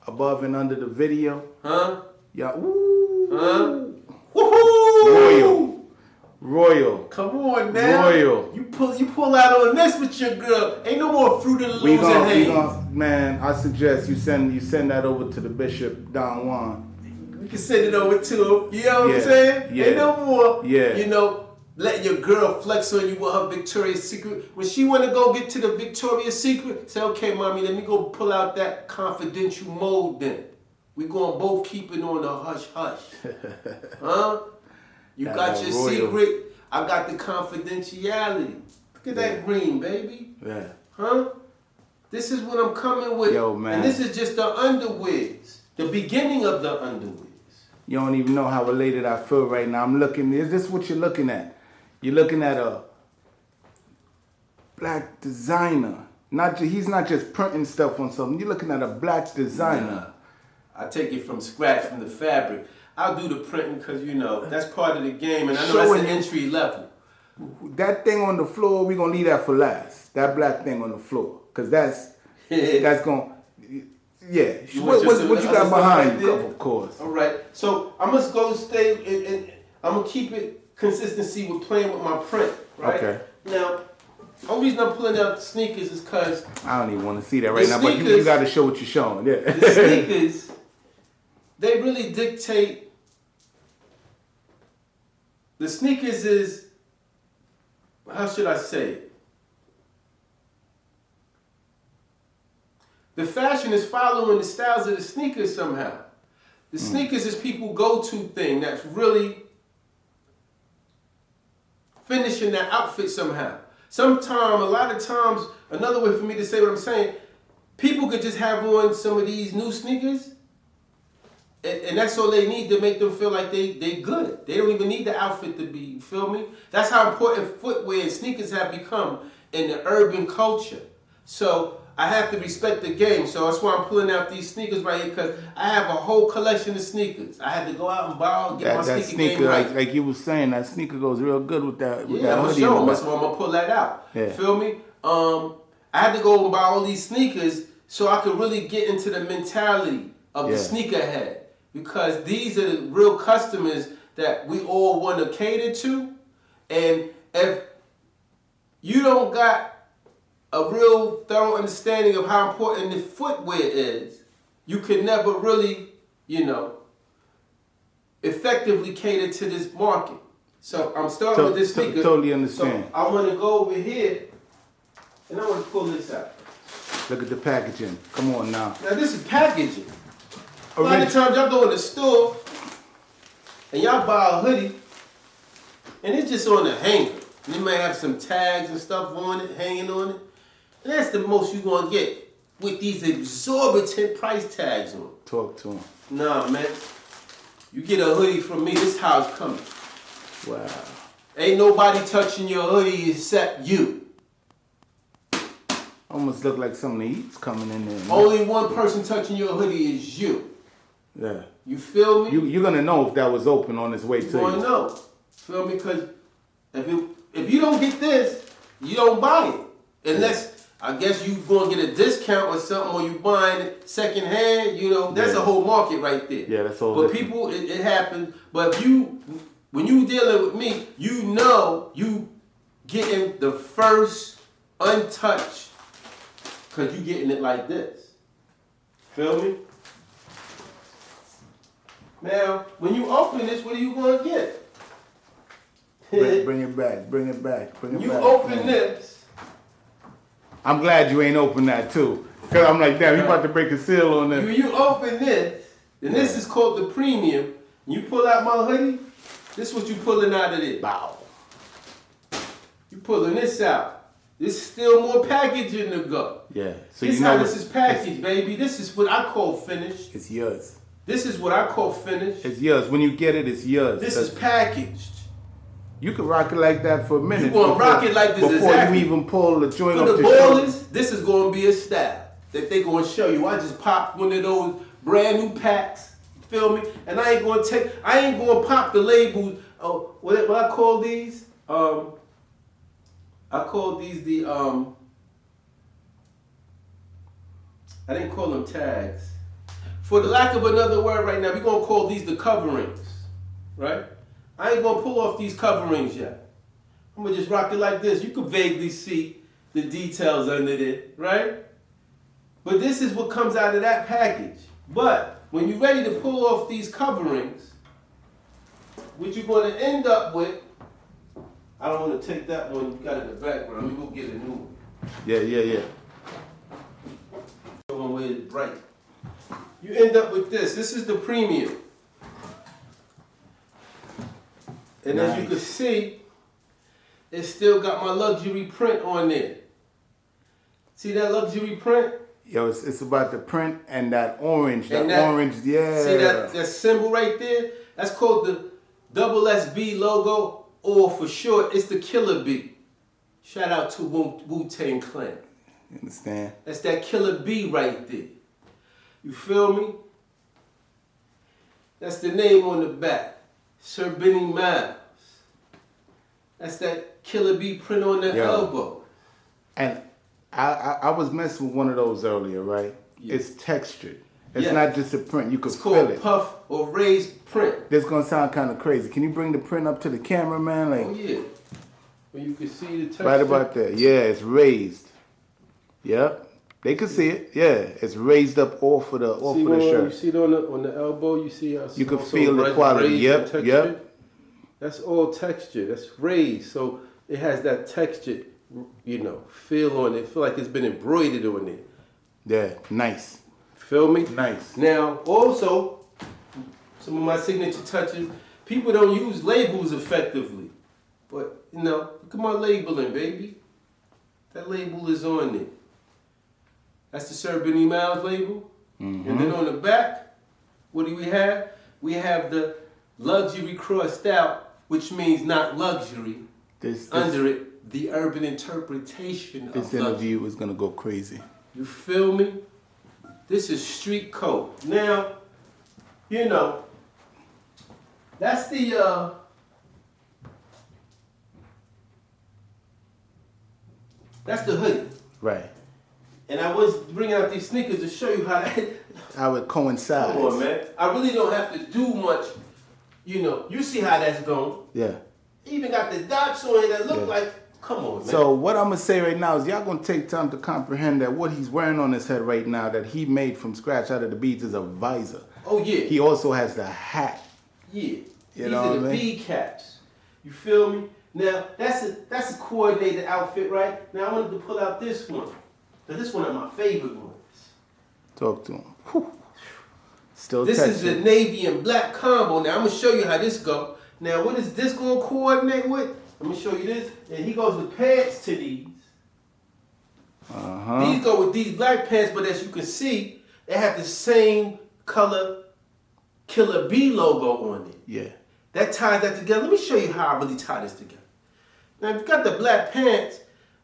above and under the video? Huh? Y'all, ooh. Huh? Woohoo! Royal. Come on now. Royal. You pull out on this with your girl. Ain't no more Fruit of the Loom hands. Man, I suggest you send that over to the Bishop Don Juan. We can send it over to him. You know what I'm saying? Yeah. Ain't no more. Yeah. You know, letting your girl flex on you with her Victoria's Secret. When she want to go get to the Victoria's Secret, say, okay, mommy, let me go pull out that confidential mode then. We gonna both keep it on the hush-hush. Huh? You got your secret, I got the confidentiality. Look at that green, baby. Yeah. Huh? This is what I'm coming with. Yo, man. And this is just the underwears. The beginning of the underwears. You don't even know how elated I feel right now. I'm looking, is this what you're looking at? You're looking at a black designer. He's not just printing stuff on something. You're looking at a black designer. I take it from scratch, from the fabric. I'll do the printing because, you know, that's part of the game, and I know that's the entry level. That thing on the floor, we're going to leave that for last. That black thing on the floor. Because that's going to, yeah. What you got behind you? Of course. All right. So I'm going to go stay, and I'm going to keep it consistency with playing with my print, right? Okay. Now, the only reason I'm pulling out the sneakers is because I don't even want to see that right now, but you got to show what you're showing. Yeah. The sneakers, they really dictate. The sneakers is, how should I say it? The fashion is following the styles of the sneakers somehow. The sneakers is people go-to thing that's really finishing that outfit somehow. A lot of times, another way for me to say what I'm saying, people could just have on some of these new sneakers and that's all they need to make them feel like they good. They don't even need the outfit to be, you feel me? That's how important footwear and sneakers have become in the urban culture. So I have to respect the game. So that's why I'm pulling out these sneakers right here, because I have a whole collection of sneakers. I had to go out and buy, get my sneaker game right. Like you were saying, that sneaker goes real good with that. I'm gonna show them. That's why I'm gonna pull that out. Yeah. Feel me? I had to go and buy all these sneakers so I could really get into the mentality of the sneakerhead. Because these are the real customers that we all want to cater to. And if you don't got a real thorough understanding of how important the footwear is, you could never really, effectively cater to this market. So I'm starting with this sneaker. Totally understand. So I want to go over here, and I want to pull this out. Look at the packaging. Come on now. Now this is packaging. A lot of times y'all go in the store, and y'all buy a hoodie, and it's just on a hanger. And it might have some tags and stuff on it, hanging on it. And that's the most you're going to get with these exorbitant price tags on it. Talk to him. Nah, man. You get a hoodie from me, this how it's coming. Wow. Ain't nobody touching your hoodie except you. Almost look like some of the heat's coming in there. Man. Only one person touching your hoodie is you. Yeah. You feel me? You're going to know if that was open on its way to you. You're going to know. Feel me? Because if you don't get this, you don't buy it. Unless, I guess you going to get a discount or something, or you buying it second hand, you know, that's a whole market right there. Yeah, that's all. But people, it happens. But when you dealing with me, you know you getting the first untouched, because you getting it like this. Feel me? Now, when you open this, what are you going to get? Bring it back. Bring it back. Bring it back. You open this. I'm glad you ain't open that too. Because I'm like, damn, you about to break a seal on this. When you open this, and this is called the premium, you pull out my hoodie, this is what you pulling out of it. Wow. You pulling this out. There's still more packaging to go. Yeah. So this you know how this is packaged, baby. This is what I call finished. It's yours. This is what I call finished. It's yours. When you get it, it's yours. This is packaged. You can rock it like that for a minute. You gonna rock it like this before exactly. you even pull the joint For off the the show. ballers, this is gonna be a style that they gonna show you. I just popped one of those brand new packs. Feel me? And I ain't gonna pop the labels. Oh, what I call these? I call these the I didn't call them tags. For the lack of another word right now, we're gonna call these the coverings. Right? I ain't gonna pull off these coverings yet. I'm gonna just rock it like this. You can vaguely see the details under it, right? But this is what comes out of that package. But when you're ready to pull off these coverings, what you're gonna end up with, I don't wanna take that one you got in the background. Let me go get a new one. Yeah. The one where it's bright. You end up with this. This is the premium. And nice. as you can see, it's still got my luxury print on there. See that luxury print? Yo, it's about the print and that orange. Orange, yeah. See that symbol right there? That's called the double SB logo, or for short, it's the Killer B. Shout out to Wu-Tang Clan. You understand? That's that Killer B right there. You feel me? That's the name on the back. Sir Benni Miles. That's that Killer B print on the elbow. And I was messing with one of those earlier, right? Yeah. It's textured. It's not just a print. You can feel it. It's called puff or raised print. This gonna sound kind of crazy. Can you bring the print up to the camera, man? Like, oh yeah. Where you can see the texture. Right about there. Yeah, it's raised. Yep. They can see it. Yeah, it's raised up off of the shirt. You see it on the elbow. You see how you can feel the quality. Yep. That's all texture. That's raised, so it has that texture, feel on it. Feel like it's been embroidered on it. Yeah, nice. Feel me? Nice. Now, also, some of my signature touches. People don't use labels effectively, but look at my labeling, baby. That label is on there. That's the Sir Benni Miles label. Mm-hmm. And then on the back, what do we have? We have the luxury crossed out, which means not luxury. Under it, the urban interpretation of this interview is going to go crazy. You feel me? This is street code. Now, that's the, that's the hoodie. Right. And I was bringing out these sneakers to show you how it coincides. Come on, man. I really don't have to do much. You see how that's going. Yeah. Even got the dots on it that look like, come on, man. So what I'm going to say right now is y'all going to take time to comprehend that what he's wearing on his head right now that he made from scratch out of the beads is a visor. Oh, yeah. He also has the hat. Yeah. These are the bead caps. You feel me? Now, that's a coordinated outfit, right? Now, I wanted to pull out this one. Because this one is my favorite ones. Talk to him. Whew. Still This touching. is the navy and black combo. Now, I'm going to show you how this go. Now, what is this going to coordinate with? I'm going to show you this. And he goes with pants to these. These go with these black pants, but as you can see, they have the same color Killer B logo on it. Yeah. That ties that together. Let me show you how I really tie this together. Now, you got the black pants,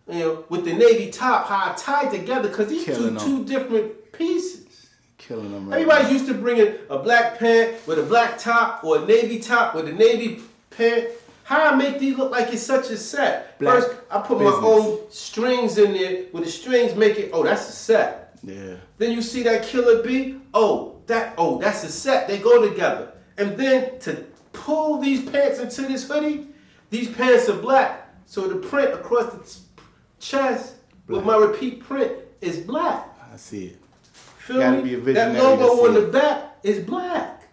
with the navy top, how I tied together, because these two different pieces. Killing them right Everybody's used to bringing a black pant with a black top or a navy top with a navy pant. How I make these look like it's such a set? Black First, I put my own strings in there. With the strings make it, that's a set. Yeah. Then you see that Killer B, that's a set. They go together. And then to pull these pants into this hoodie, these pants are black. So the print across the chest with my repeat print is black. I see it. Feel Gotta me? be a visionary That logo on to the back is black.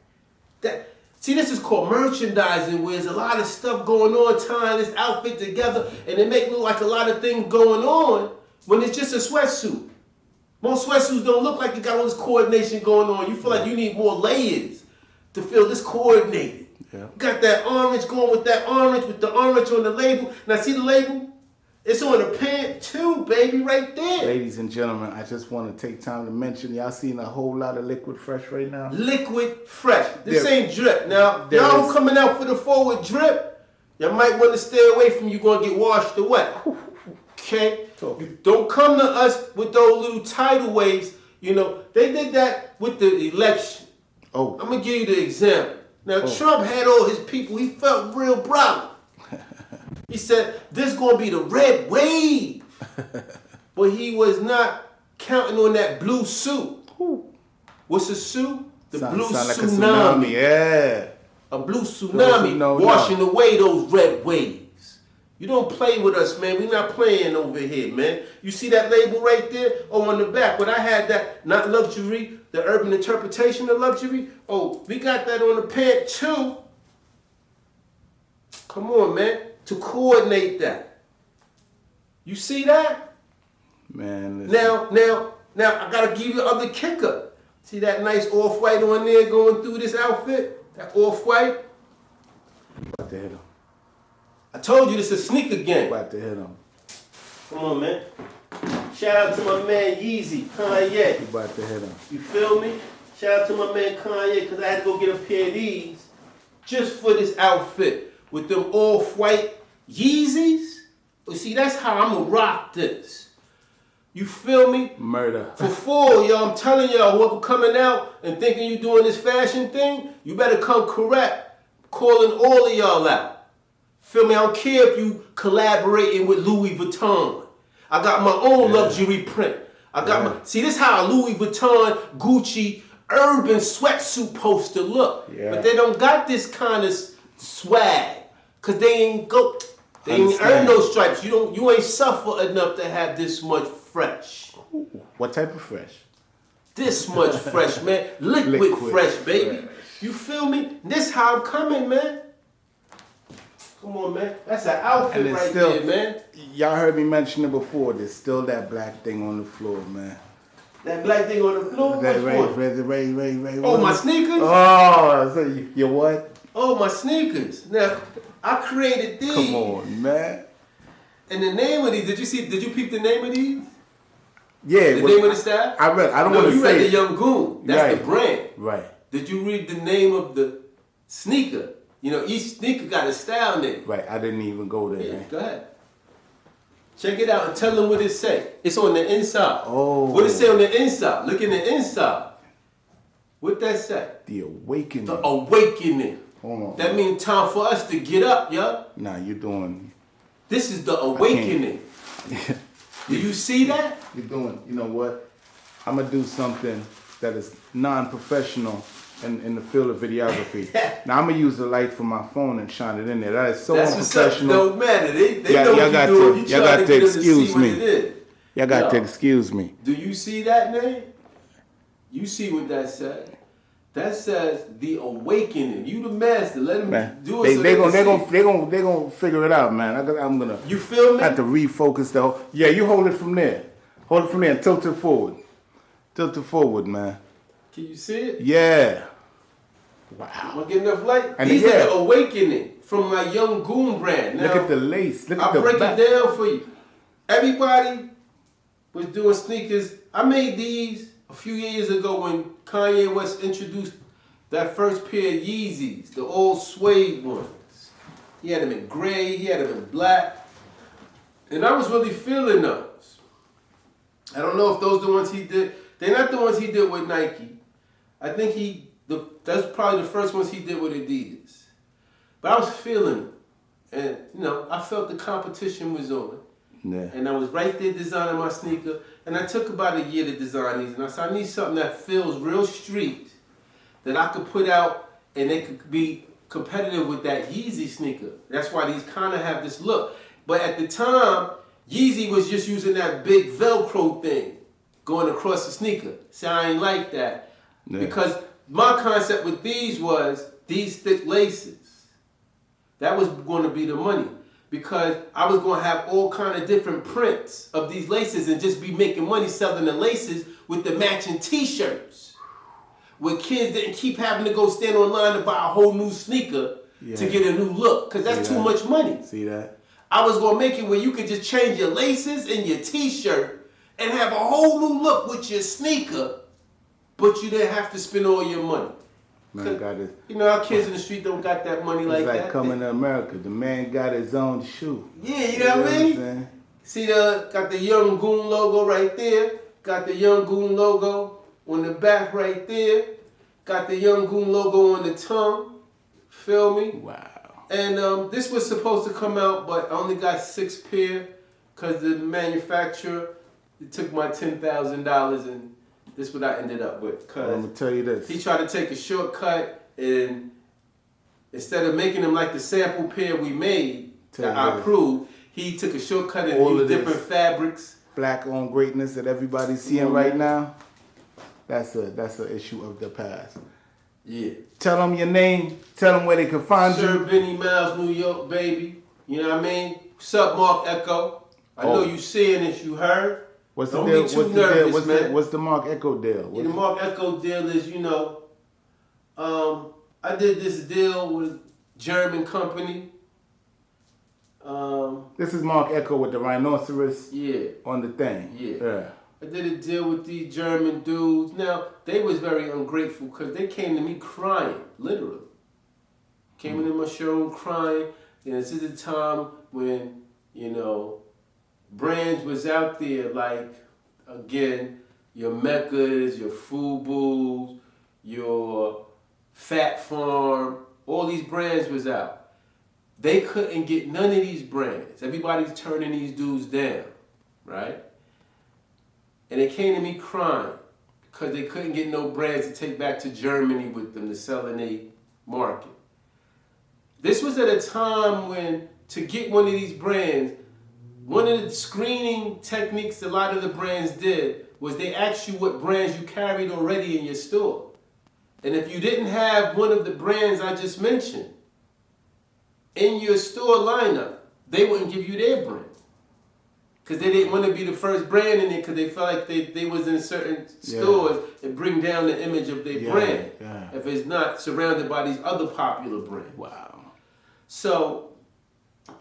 See, this is called merchandising, where there's a lot of stuff going on, tying this outfit together, and it make look like a lot of things going on when it's just a sweatsuit. Most sweatsuits don't look like you got all this coordination going on. You feel like you need more layers to feel this coordinated. Yeah. You got that orange going with that orange, with the orange on the label. Now see the label? It's on the pant too, baby, right there. Ladies and gentlemen, I just want to take time to mention, y'all seeing a whole lot of Liquid Fresh right now? Liquid Fresh. This ain't drip. Now, y'all coming out for the forward drip, y'all might want to stay away from you going to get washed away. Okay? You don't come to us with those little tidal waves. They did that with the election. I'm going to give you the example. Now, Trump had all his people. He felt real proud. He said, this going to be the red wave. But he was not counting on that blue suit. What's a suit? The blue tsunami. Like a tsunami. Yeah. A blue tsunami washing away those red waves. You don't play with us, man. We're not playing over here, man. You see that label right there? On the back. But I had that, not luxury, the urban interpretation of luxury. We got that on the pant too. Come on, man. To coordinate that. You see that? Man, listen. Now I gotta give you the other kicker. See that nice off-white on there going through this outfit? That off-white? About to hit him. I told you this is a sneaker game. About to hit him. Come on, man. Shout out to my man Yeezy, Kanye. You about to hit him. You feel me? Shout out to my man Kanye, because I had to go get a pair of these just for this outfit. With them off-white Yeezys. You see, that's how I'm going to rock this. You feel me? Murder. For full, y'all, I'm telling y'all, whoever coming out and thinking you doing this fashion thing, you better come correct. Calling all of y'all out. Feel me? I don't care if you collaborating with Louis Vuitton. I got my own luxury print. See, this how a Louis Vuitton, Gucci, urban sweatsuit poster look. Yeah. But they don't got this kind of swag. Cause they ain't earn those stripes. You ain't suffer enough to have this much fresh. Ooh, what type of fresh? This much fresh, man. Liquid fresh, baby. Fresh. You feel me? This how I'm coming, man. Come on, man. That's an outfit right there, man. Y'all heard me mention it before. There's still that black thing on the floor, man. That black thing on the floor? Right. Oh, my sneakers? Oh, so you what? Oh, my sneakers. Now, I created these. Come on, man. And the name of these, did you peep the name of these? Yeah. The name of the style? I read. I don't want to say. You read the Young Goon. That's the brand. Right. Did you read the name of the sneaker? Each sneaker got a style name. Right. I didn't even go there. Yeah, go ahead. Check it out and tell them what it say. It's on the inside. Oh. What it say on the inside? Look in the inside. What that say? The awakening. The awakening. Hold on. That means time for us to get up, yo. Nah, you're doing. This is the awakening. Do you see that? You're doing. You know what? I'm gonna do something that is non-professional in the field of videography. Now I'm gonna use the light from my phone and shine it in there. That is so unprofessional. Don't matter. They know what you're doing. Y'all got to excuse me. Y'all got to excuse me. Do you see that name? You see what that said? That says the awakening. You the master. Let them do it. They gonna figure it out, man. I'm gonna. You feel me? Have to refocus though. Yeah, you hold it from there. Hold it from there and tilt it forward. Tilt it forward, man. Can you see it? Yeah. Wow. Am I getting enough light? And these are the awakening from my Young Goon brand. Now, look at the lace. Look at the break back. it down for you. Everybody was doing sneakers. I made these a few years ago when Kanye West introduced that first pair of Yeezys, the old suede ones. He had them in gray, he had them in black. And I was really feeling those. I don't know if those are the ones he did. They're not the ones he did with Nike. I think that's probably the first ones he did with Adidas. But I was feeling them. And, I felt the competition was on. Yeah. And I was right there designing my sneaker. And I took about a year to design these. And I said, I need something that feels real street, that I could put out and they could be competitive with that Yeezy sneaker. That's why these kind of have this look. But at the time, Yeezy was just using that big Velcro thing going across the sneaker. See, I ain't like that. Yeah. Because my concept with these was these thick laces. That was going to be the money. Because I was going to have all kind of different prints of these laces and just be making money selling the laces with the matching t-shirts. Where kids didn't keep having to go stand online to buy a whole new sneaker to get a new look. Because that's too much money. See that? I was going to make it where you could just change your laces and your t-shirt and have a whole new look with your sneaker, but you didn't have to spend all your money. Man got his, our kids in the street don't got that money like that. It's like coming to America. The man got his own shoe. Yeah, you know what I mean? See, got the Young Goon logo right there. Got the Young Goon logo on the back right there. Got the Young Goon logo on the tongue. Feel me? Wow. And this was supposed to come out, but I only got 6 pair because the manufacturer took my $10,000 and this is what I ended up with. I'm going to tell you this. He tried to take a shortcut and instead of making them like the sample pair we made that I approved, he took a shortcut and used different fabrics. Black on greatness that everybody's seeing right now, that's an issue of the past. Yeah. Tell them your name. Tell them where they can find you. Sir Benni Miles, New York, baby. You know what I mean? What's up, Mark Echo? I know you seeing this, you heard. What's the Don't deal? be too nervous, man. What's the Mark Echo deal? The Mark Echo deal is, I did this deal with a German company. This is Mark Echo with the rhinoceros on the thing. Yeah. I did a deal with these German dudes. Now, they was very ungrateful because they came to me crying, literally. Came into my showroom crying. And this is a time when, brands was out there like, again, your Meccas, your Fubu's, your Fat Farm, all these brands was out. They couldn't get none of these brands. Everybody's turning these dudes down, right? And they came to me crying because they couldn't get no brands to take back to Germany with them to sell in their market. This was at a time when to get one of these brands, one of the screening techniques a lot of the brands did was they asked you what brands you carried already in your store. And if you didn't have one of the brands I just mentioned in your store lineup, they wouldn't give you their brand. Because they didn't want to be the first brand in it because they felt like they was in certain stores and bring down the image of their brand. Yeah. If it's not surrounded by these other popular brands. Wow. So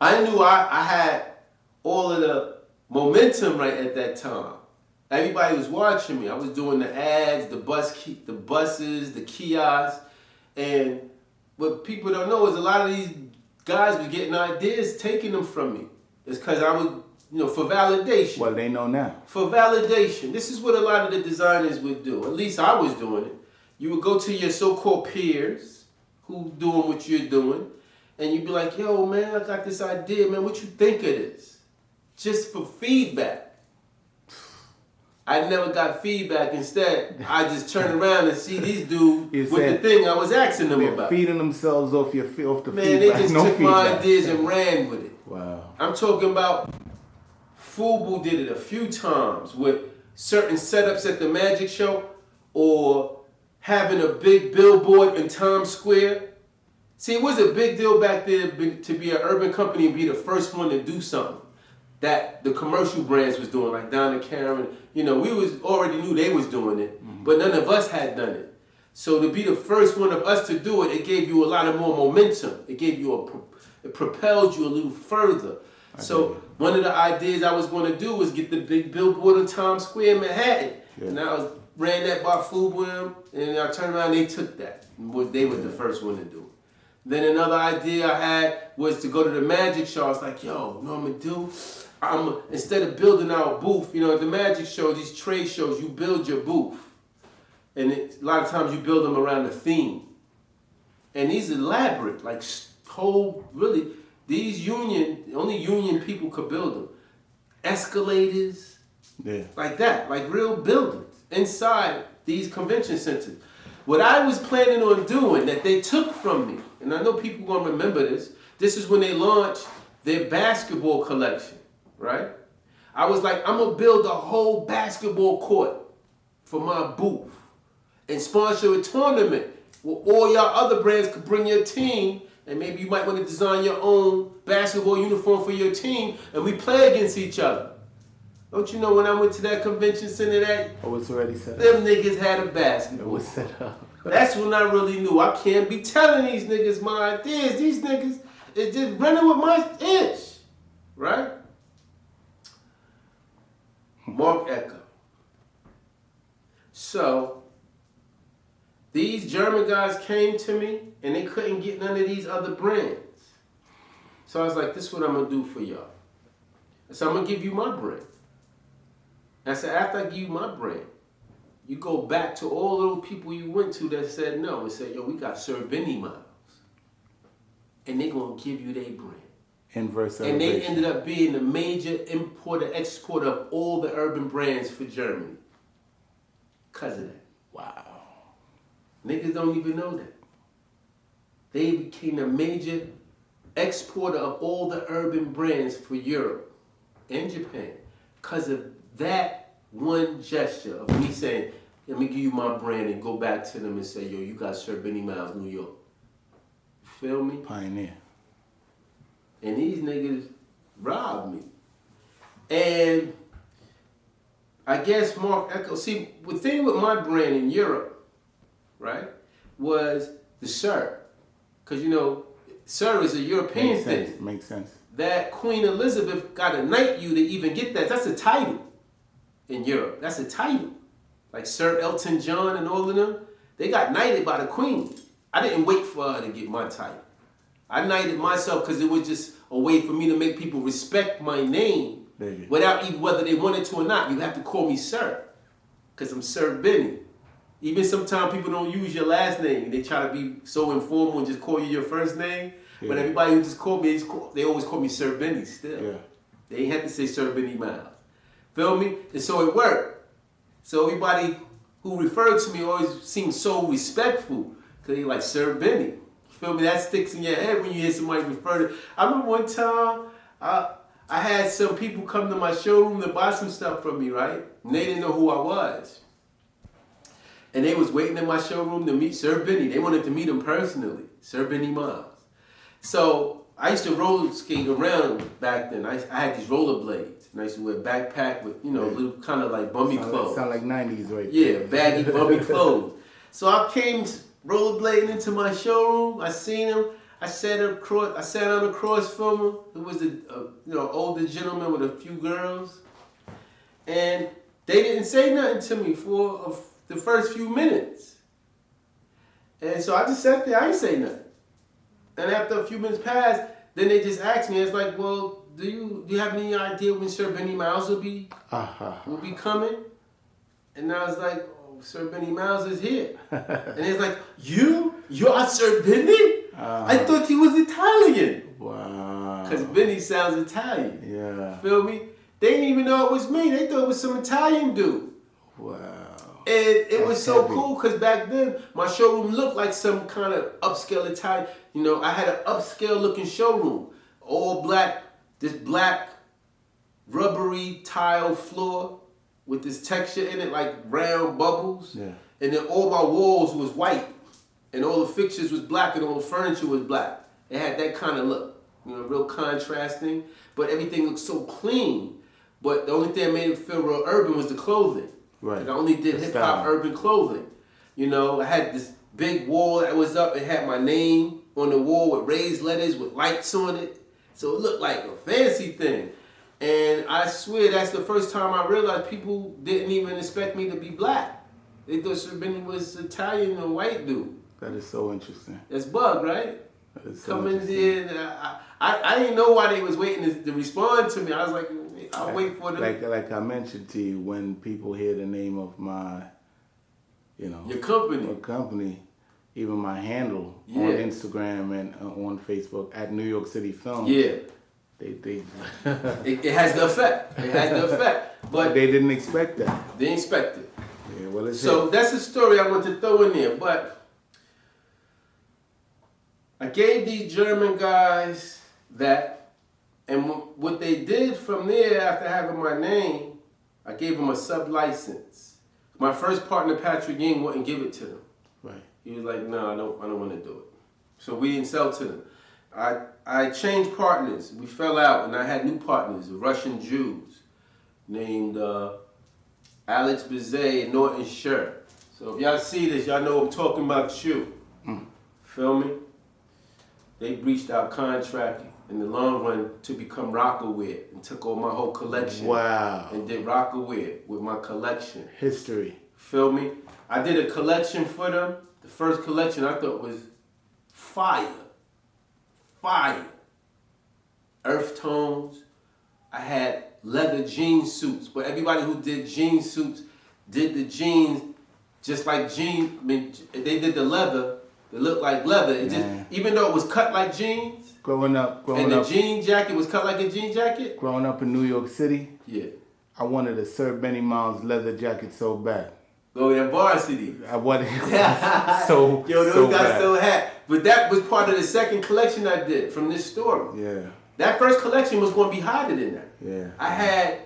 I knew I had all of the momentum right at that time. Everybody was watching me. I was doing the ads, the buses, the kiosks. And what people don't know is a lot of these guys were getting ideas, taking them from me. It's because I was, for validation. Well, they know now. For validation. This is what a lot of the designers would do. At least I was doing it. You would go to your so-called peers who doing what you're doing, and you'd be like, yo, man, I got this idea, man. What you think of this? Just for feedback. I never got feedback. Instead, I just turn around and see these dudes with the thing I was asking them about. Feeding themselves off the feedback. Man, they just took my ideas and ran with it. Wow. I'm talking about Fubu did it a few times with certain setups at the magic show or having a big billboard in Times Square. See, it was a big deal back then to be an urban company and be the first one to do something that the commercial brands was doing, like Donna Karan. You know, we was already knew they was doing it, but none of us had done it. So to be the first one of us to do it, it gave you a lot of more momentum. It gave you it propelled you a little further. So one of the ideas I was going to do was get the big billboard in Times Square in Manhattan. Yeah. And I ran that by FUBU, and I turned around and they took that. They were the first one to do it. Then another idea I had was to go to the magic show. I was like, yo, you know what I'm gonna do? Instead of building our booth, you know, at the magic show, these trade shows, you build your booth. And a lot of times you build them around a theme. And these elaborate, like these only union people could build them. Escalators, like that, like real buildings inside these convention centers. What I was planning on doing that they took from me, and I know people gonna remember this is when they launched their basketball collection, right? I was like, I'm gonna build a whole basketball court for my booth and sponsor a tournament where all y'all other brands could bring your team, and maybe you might want to design your own basketball uniform for your team, and we play against each other. Don't you know when I went to that convention center that was already set up? Them niggas had a basketball. It was set up. That's when I really knew. I can't be telling these niggas my ideas. These niggas is just running with my ish. Right? Mark Echo. So, these German guys came to me and they couldn't get none of these other brands. So I was like, this is what I'm going to do for y'all. So I'm going to give you my brand. I said, after I give you my brand, you go back to all those people you went to that said no and said, yo, we got Sir Benni Miles. And they're going to give you their brand. Inverse and elevation. they ended up being the major importer, exporter of all the urban brands for Germany. Because of that. Wow. Niggas don't even know that. They became the major exporter of all the urban brands for Europe and Japan. Because of that one gesture of me saying, let me give you my brand and go back to them and say, yo, you got Sir Benni Miles, New York. You feel me? Pioneer. And these niggas robbed me. And I guess Mark Echo, see, the thing with my brand in Europe, right, was the Sir. Because, you know, Sir is a European thing. Makes sense. That Queen Elizabeth got to knight you to even get that. That's a title in Europe. That's a title. Like Sir Elton John and all of them, they got knighted by the Queen. I didn't wait for her to get my title. I knighted myself because it was just a way for me to make people respect my name without even whether they wanted to or not. You have to call me Sir because I'm Sir Benni. Even sometimes people don't use your last name. They try to be so informal and just call you your first name. Yeah. But everybody who just called me, they always call me Sir Benni still. Yeah. They ain't have to say Sir Benni Miles. Feel me? And so it worked. So everybody who referred to me always seemed so respectful because they like Sir Benni. Feel me? That sticks in your head when you hear somebody refer to. I remember one time I had some people come to my showroom to buy some stuff from me, right? And they didn't know who I was. And they was waiting in my showroom to meet Sir Benni. They wanted to meet him personally, Sir Benni Miles. So I used to roller skate around back then. I had these rollerblades. And I used to wear a backpack with, you know, little kind of like bummy clothes. Sound like 90s right there. Yeah, baggy bummy clothes. So I came rollerblading into my showroom. I seen him. I sat on the cross from him. It was a older gentleman with a few girls, and they didn't say nothing to me for the first few minutes. And so I just sat there. I ain't say nothing. And after a few minutes passed, then they just asked me. It's like, well, do you have any idea when Sir Benni Miles will be coming? And I was like, Sir Benni Miles is here. And he's like, you're Sir Benni? I thought he was Italian. Wow. Because Benni sounds Italian. Yeah. Feel me? They didn't even know it was me. They thought it was some Italian dude. Wow. And it was so cool because back then, my showroom looked like some kind of upscale Italian. You know, I had an upscale looking showroom. All black, this black rubbery tile floor with this texture in it, like round bubbles. Yeah. and then all my walls was white, and all the fixtures was black, and all the furniture was black. It had that kind of look, you know, real contrasting, but everything looked so clean. But the only thing that made it feel real urban was the clothing. Right. And I only did hip-hop urban clothing. You know, I had this big wall that was up. It had my name on the wall with raised letters with lights on it. So it looked like a fancy thing. And I swear that's the first time I realized people didn't even expect me to be black. They thought Sir Benni was Italian or white dude. That is so interesting. That's bug, right? That is so Coming in, I didn't know why they was waiting to respond to me. I was like, I'll wait for them. Like I mentioned to you, when people hear the name of my, you know, your company, even my handle on Instagram and on Facebook at New York City Film. Yeah. They it has the effect. It has the effect. But they didn't expect that. They didn't expect it. Yeah, well, so that's a story I want to throw in there. But I gave these German guys that, and what they did from there after having my name, I gave them a sub-license. My first partner, Patrick Ying, wouldn't give it to them. Right. He was like, no, I don't want to do it. So we didn't sell to them. I changed partners. We fell out, and I had new partners, Russian Jews, named Alex Bizet and Norton Scher. So if y'all see this, y'all know I'm talking about you. Feel me? They breached our contract in the long run to become Rockaware and took all my whole collection. Wow. And did Rockaware with my collection. History. Feel me? I did a collection for them. The first collection I thought was fire. Fire. Earth tones. I had leather jean suits, but everybody who did jean suits did the jeans just like jeans. I mean, they did the leather. It looked like leather. It just, even though it was cut like jeans. Growing up. And the jean jacket was cut like a jean jacket. Growing up in New York City. Yeah. I wanted a Sir Benni Miles leather jacket so bad. Go to varsity. I wanted so Yo, those so guys bad. still had. But that was part of the second collection I did from this story. Yeah. That first collection was going to be higher than that. Yeah. I had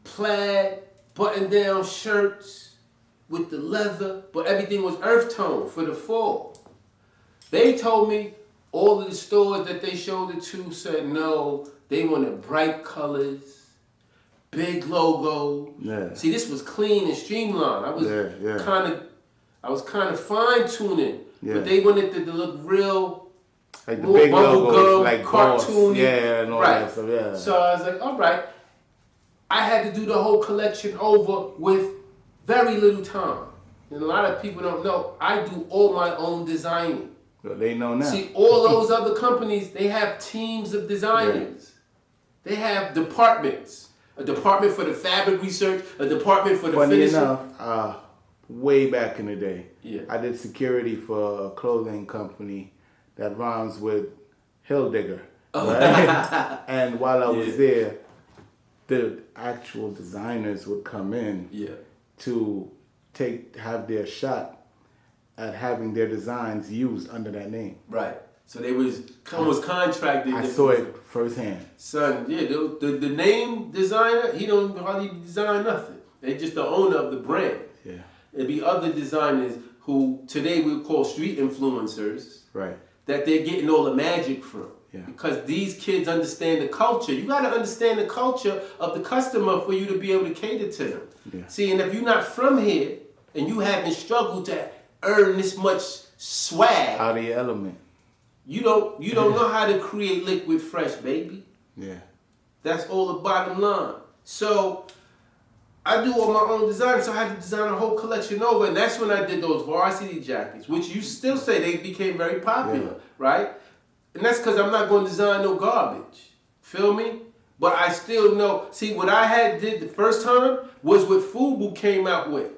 plaid button-down shirts with the leather, but everything was earth tone for the fall. They told me all of the stores that they showed it to said no, they wanted bright colors, big logo. Yeah. See, this was clean and streamlined. I was kind of fine-tuning, but they wanted it to look real, like the big logos, like cartoony, and all that stuff. Yeah. So I was like, all right. I had to do the whole collection over with very little time. And a lot of people don't know, I do all my own designing. Well, they know now. See, all those other companies, they have teams of designers. Yeah. They have departments. A department for the fabric research, a department for the finishing. Funny enough, way back in the day, I did security for a clothing company that rhymes with Hill Digger. Right? And while I was there, the actual designers would come in to have their shot at having their designs used under that name. Right. So they was contracted. I saw it firsthand. Son, the name designer, he don't hardly design nothing. They just the owner of the brand. Yeah. It'd be other designers who today we call street influencers. Right. That they're getting all the magic from. Yeah. Because these kids understand the culture. You got to understand the culture of the customer for you to be able to cater to them. Yeah. See, and if you're not from here and you haven't struggled to earn this much swag, out of your element, you don't know how to create liquid fresh, baby. Yeah. That's all the bottom line. So I do all my own design, so I had to design a whole collection over, and that's when I did those varsity jackets, which you still say they became very popular, right? And that's because I'm not going to design no garbage. Feel me? But I still know. See, what I did the first time was what Fubu came out with.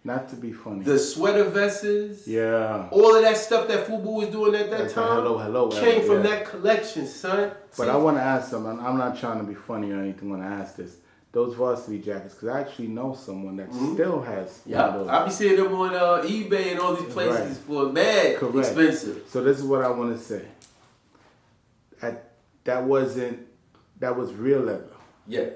Not to be funny. The sweater vests. Yeah. All of that stuff that Fubu was doing at that time hello, came from that collection, son. But see? I want to ask something. I'm not trying to be funny or anything when I ask this. Those varsity jackets, because I actually know someone that still has one of those. I be seeing them on eBay and all these places for mad expensive. So this is what I want to say. That was real leather. Yeah.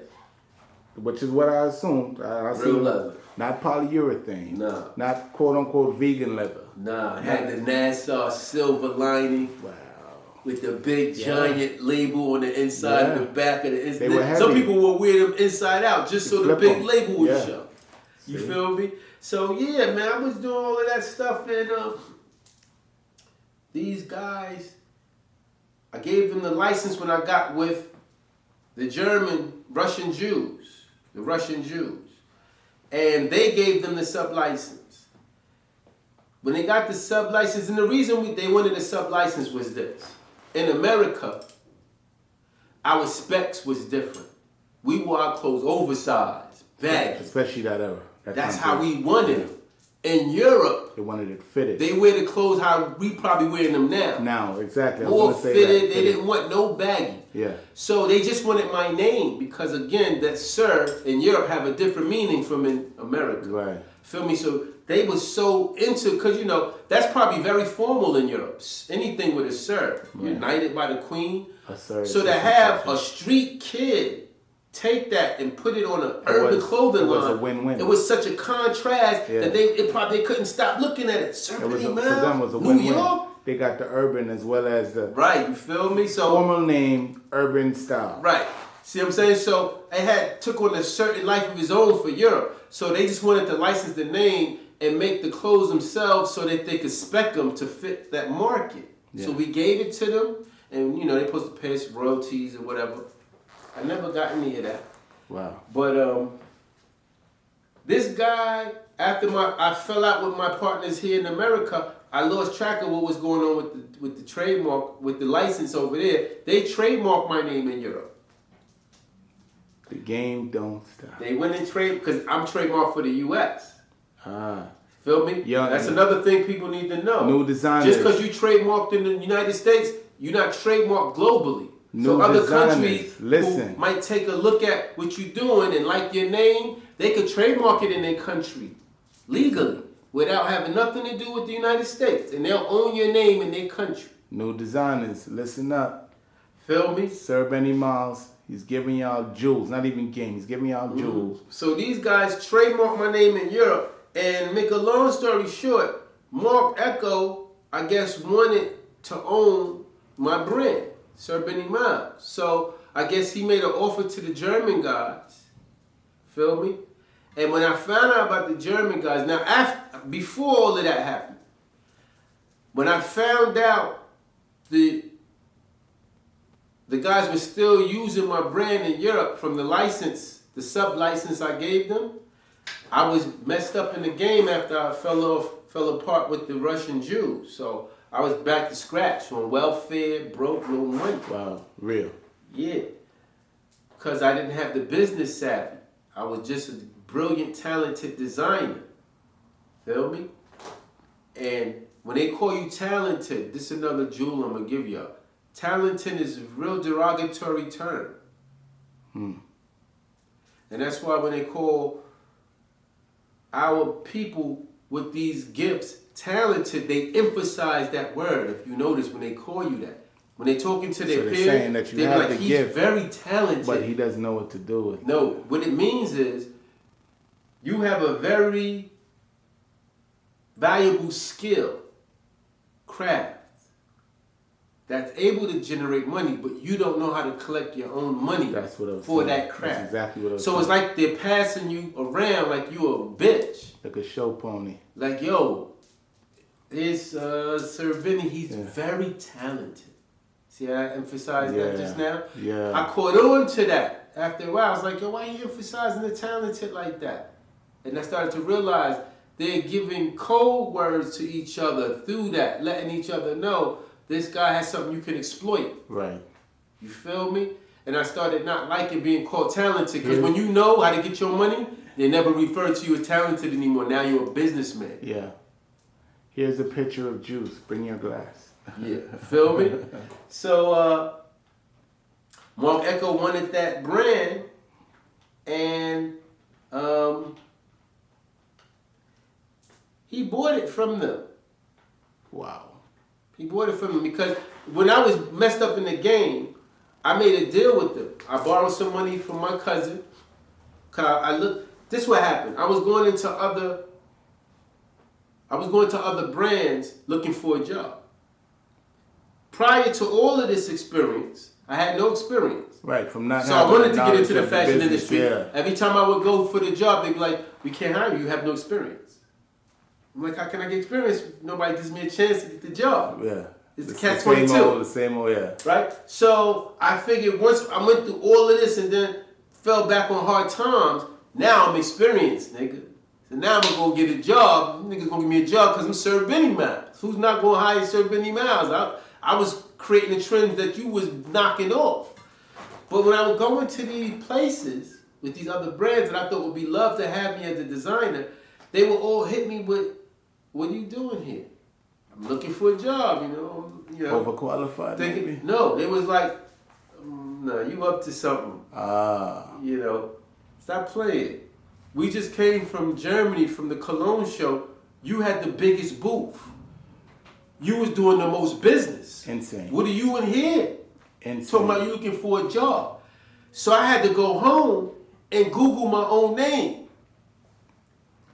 which is what I assumed. I Real assumed leather. not polyurethane. No. Not quote unquote vegan leather. Nah, it had the Nassau silver lining. Wow. With the big giant label on the inside and the back of the inside. They were heavy. Some people will wear them inside out just so the big label would show. You See? feel me? So yeah, man, I was doing all of that stuff, and these guys, I gave them the license when I got with the Russian Jews, and they gave them the sub-license. When they got the sub-license, and the reason they wanted a sub-license was this. In America, our specs was different. We wore our clothes oversized, baggy. Especially that era. That's how we wanted them. In Europe, they wanted it fitted. They wear the clothes how we probably wearing them now. Now, exactly. More fitted. They didn't want no baggy. Yeah. So they just wanted my name because, again, that Sir in Europe have a different meaning from in America. Right. Feel me? So they was so into, because, you know, that's probably very formal in Europe. Anything with a Sir. Right. Knighted by the Queen. A Sir. So to have a street kid take that and put it on an urban clothing line. It was a win-win. It was such a contrast that they couldn't stop looking at it. Sir Benni Miles, for them was a New win-win. York. They got the urban as well as the you feel me? So formal name, urban style. Right. See what I'm saying? So it took on a certain life of his own for Europe. So they just wanted to license the name and make the clothes themselves so that they could spec them to fit that market. Yeah. So we gave it to them, and you know they supposed to pay us royalties or whatever. I never got any of that. Wow. But this guy, after I fell out with my partners here in America, I lost track of what was going on with the trademark, with the license over there. They trademarked my name in Europe. The game don't stop. They went and because I'm trademarked for the U.S. Ah. Feel me? Yeah. That's another thing people need to know. New designers. Just because you trademarked in the United States, you're not trademarked globally. So other countries who might take a look at what you're doing and like your name, they could trademark it in their country legally without having nothing to do with the United States. And they'll own your name in their country. New designers, listen up. Feel me? Sir Benni Miles, he's giving y'all jewels, not even game, he's giving y'all jewels. So these guys trademarked my name in Europe, and make a long story short, Mark Echo, I guess, wanted to own my brand. Sir Benni Miles. So I guess he made an offer to the German guys. Feel me? And when I found out about the German guys, before all of that happened, when I found out the guys were still using my brand in Europe from the license, the sub-license I gave them, I was messed up in the game after I fell apart with the Russian Jews. So I was back to scratch on welfare, broke, no money. Wow, real. Yeah. Because I didn't have the business savvy. I was just a brilliant, talented designer. Feel me? And when they call you talented, this is another jewel I'm going to give y'all. Talented is a real derogatory term. And that's why when they call our people with these gifts talented, they emphasize that word. If you notice, when they call you that, when they're talking to their peer, saying that they're like, he's gift, very talented, but he doesn't know what to do with it. No, what it means is you have a very valuable skill, craft, that's able to generate money, but you don't know how to collect your own money for that craft. That's exactly what I was saying. So it's like they're passing you around like you a bitch. Like a show pony. Like, yo, it's Sir Benni, he's very talented. See how I emphasized that just now? Yeah. I caught on to that. After a while, I was like, yo, why are you emphasizing the talented like that? And I started to realize they're giving code words to each other through that, letting each other know this guy has something you can exploit. Right. You feel me? And I started not liking being called talented, because when you know how to get your money, they never refer to you as talented anymore. Now you're a businessman. Yeah. Here's a picture of juice. Bring your glass. Yeah. Feel me? So, Mark Echo wanted that brand, and he bought it from them. Wow. He bought it from them because when I was messed up in the game, I made a deal with them. I borrowed some money from my cousin, Cause I look. This is what happened. I was going to other brands looking for a job. Prior to all of this experience, I had no experience. Right, from not. So I wanted to get into the fashion business, industry. Yeah. Every time I would go for the job, they'd be like, "We can't hire you. You have no experience." I'm like, "How can I get experience? Nobody gives me a chance to get the job." Yeah. It's the catch-22. The same old, yeah. Right? So I figured once I went through all of this and then fell back on hard times, now I'm experienced, nigga. So now I'm going to go get a job. Niggas going to give me a job because I'm Sir Benni Miles. Who's not going to hire Sir Benni Miles? I was creating the trends that you was knocking off. But when I would go into these places with these other brands that I thought would be loved to have me as a designer, they would all hit me with, "What are you doing here?" "I'm looking for a job, you know." Overqualified, maybe? No, they was like, "No, you up to something." You know, stop playing. We just came from Germany, from the Cologne show. You had the biggest booth. You was doing the most business. Insane. What are you in here? Insane. Talking about you looking for a job. So I had to go home and Google my own name.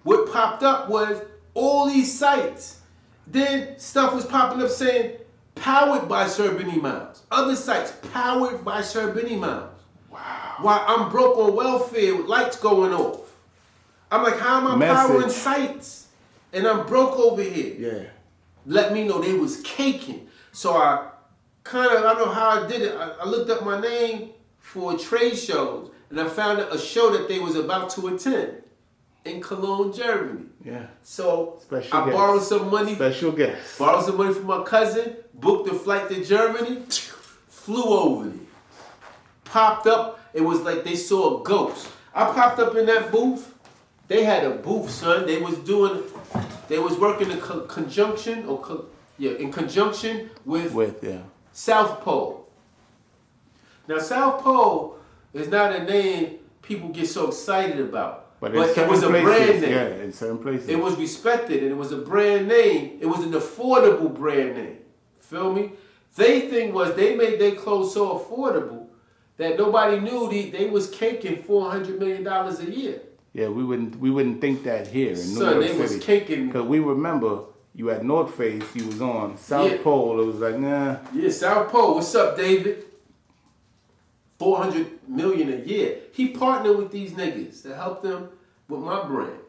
What popped up was all these sites. Then stuff was popping up saying, "Powered by Sir Benni Miles." Other sites, "Powered by Sir Benni Miles." Wow. While I'm broke on welfare with lights going off. I'm like, how am I powering sites? And I'm broke over here. Yeah. Let me know they was caking. So I don't know how I did it. I looked up my name for trade shows and I found a show that they was about to attend in Cologne, Germany. Yeah. So Special I guest. borrowed some money. Special guest. Borrowed some money from my cousin, booked a flight to Germany, flew over there. Popped up, it was like they saw a ghost. I popped up in that booth. They had a booth, son. They was working in conjunction with South Pole. Now South Pole is not a name people get so excited about. But it was a brand name. Yeah, in certain places. It was respected and it was a brand name. It was an affordable brand name. Feel me? Their thing was they made their clothes so affordable that nobody knew they was caking $400 million a year. Yeah, we wouldn't think that here in New York Son, City. they was caking. Because we remember you had North Face, you was on South Pole. It was like, nah. Yeah, South Pole. What's up, David? $400 million a year. He partnered with these niggas to help them with my brand.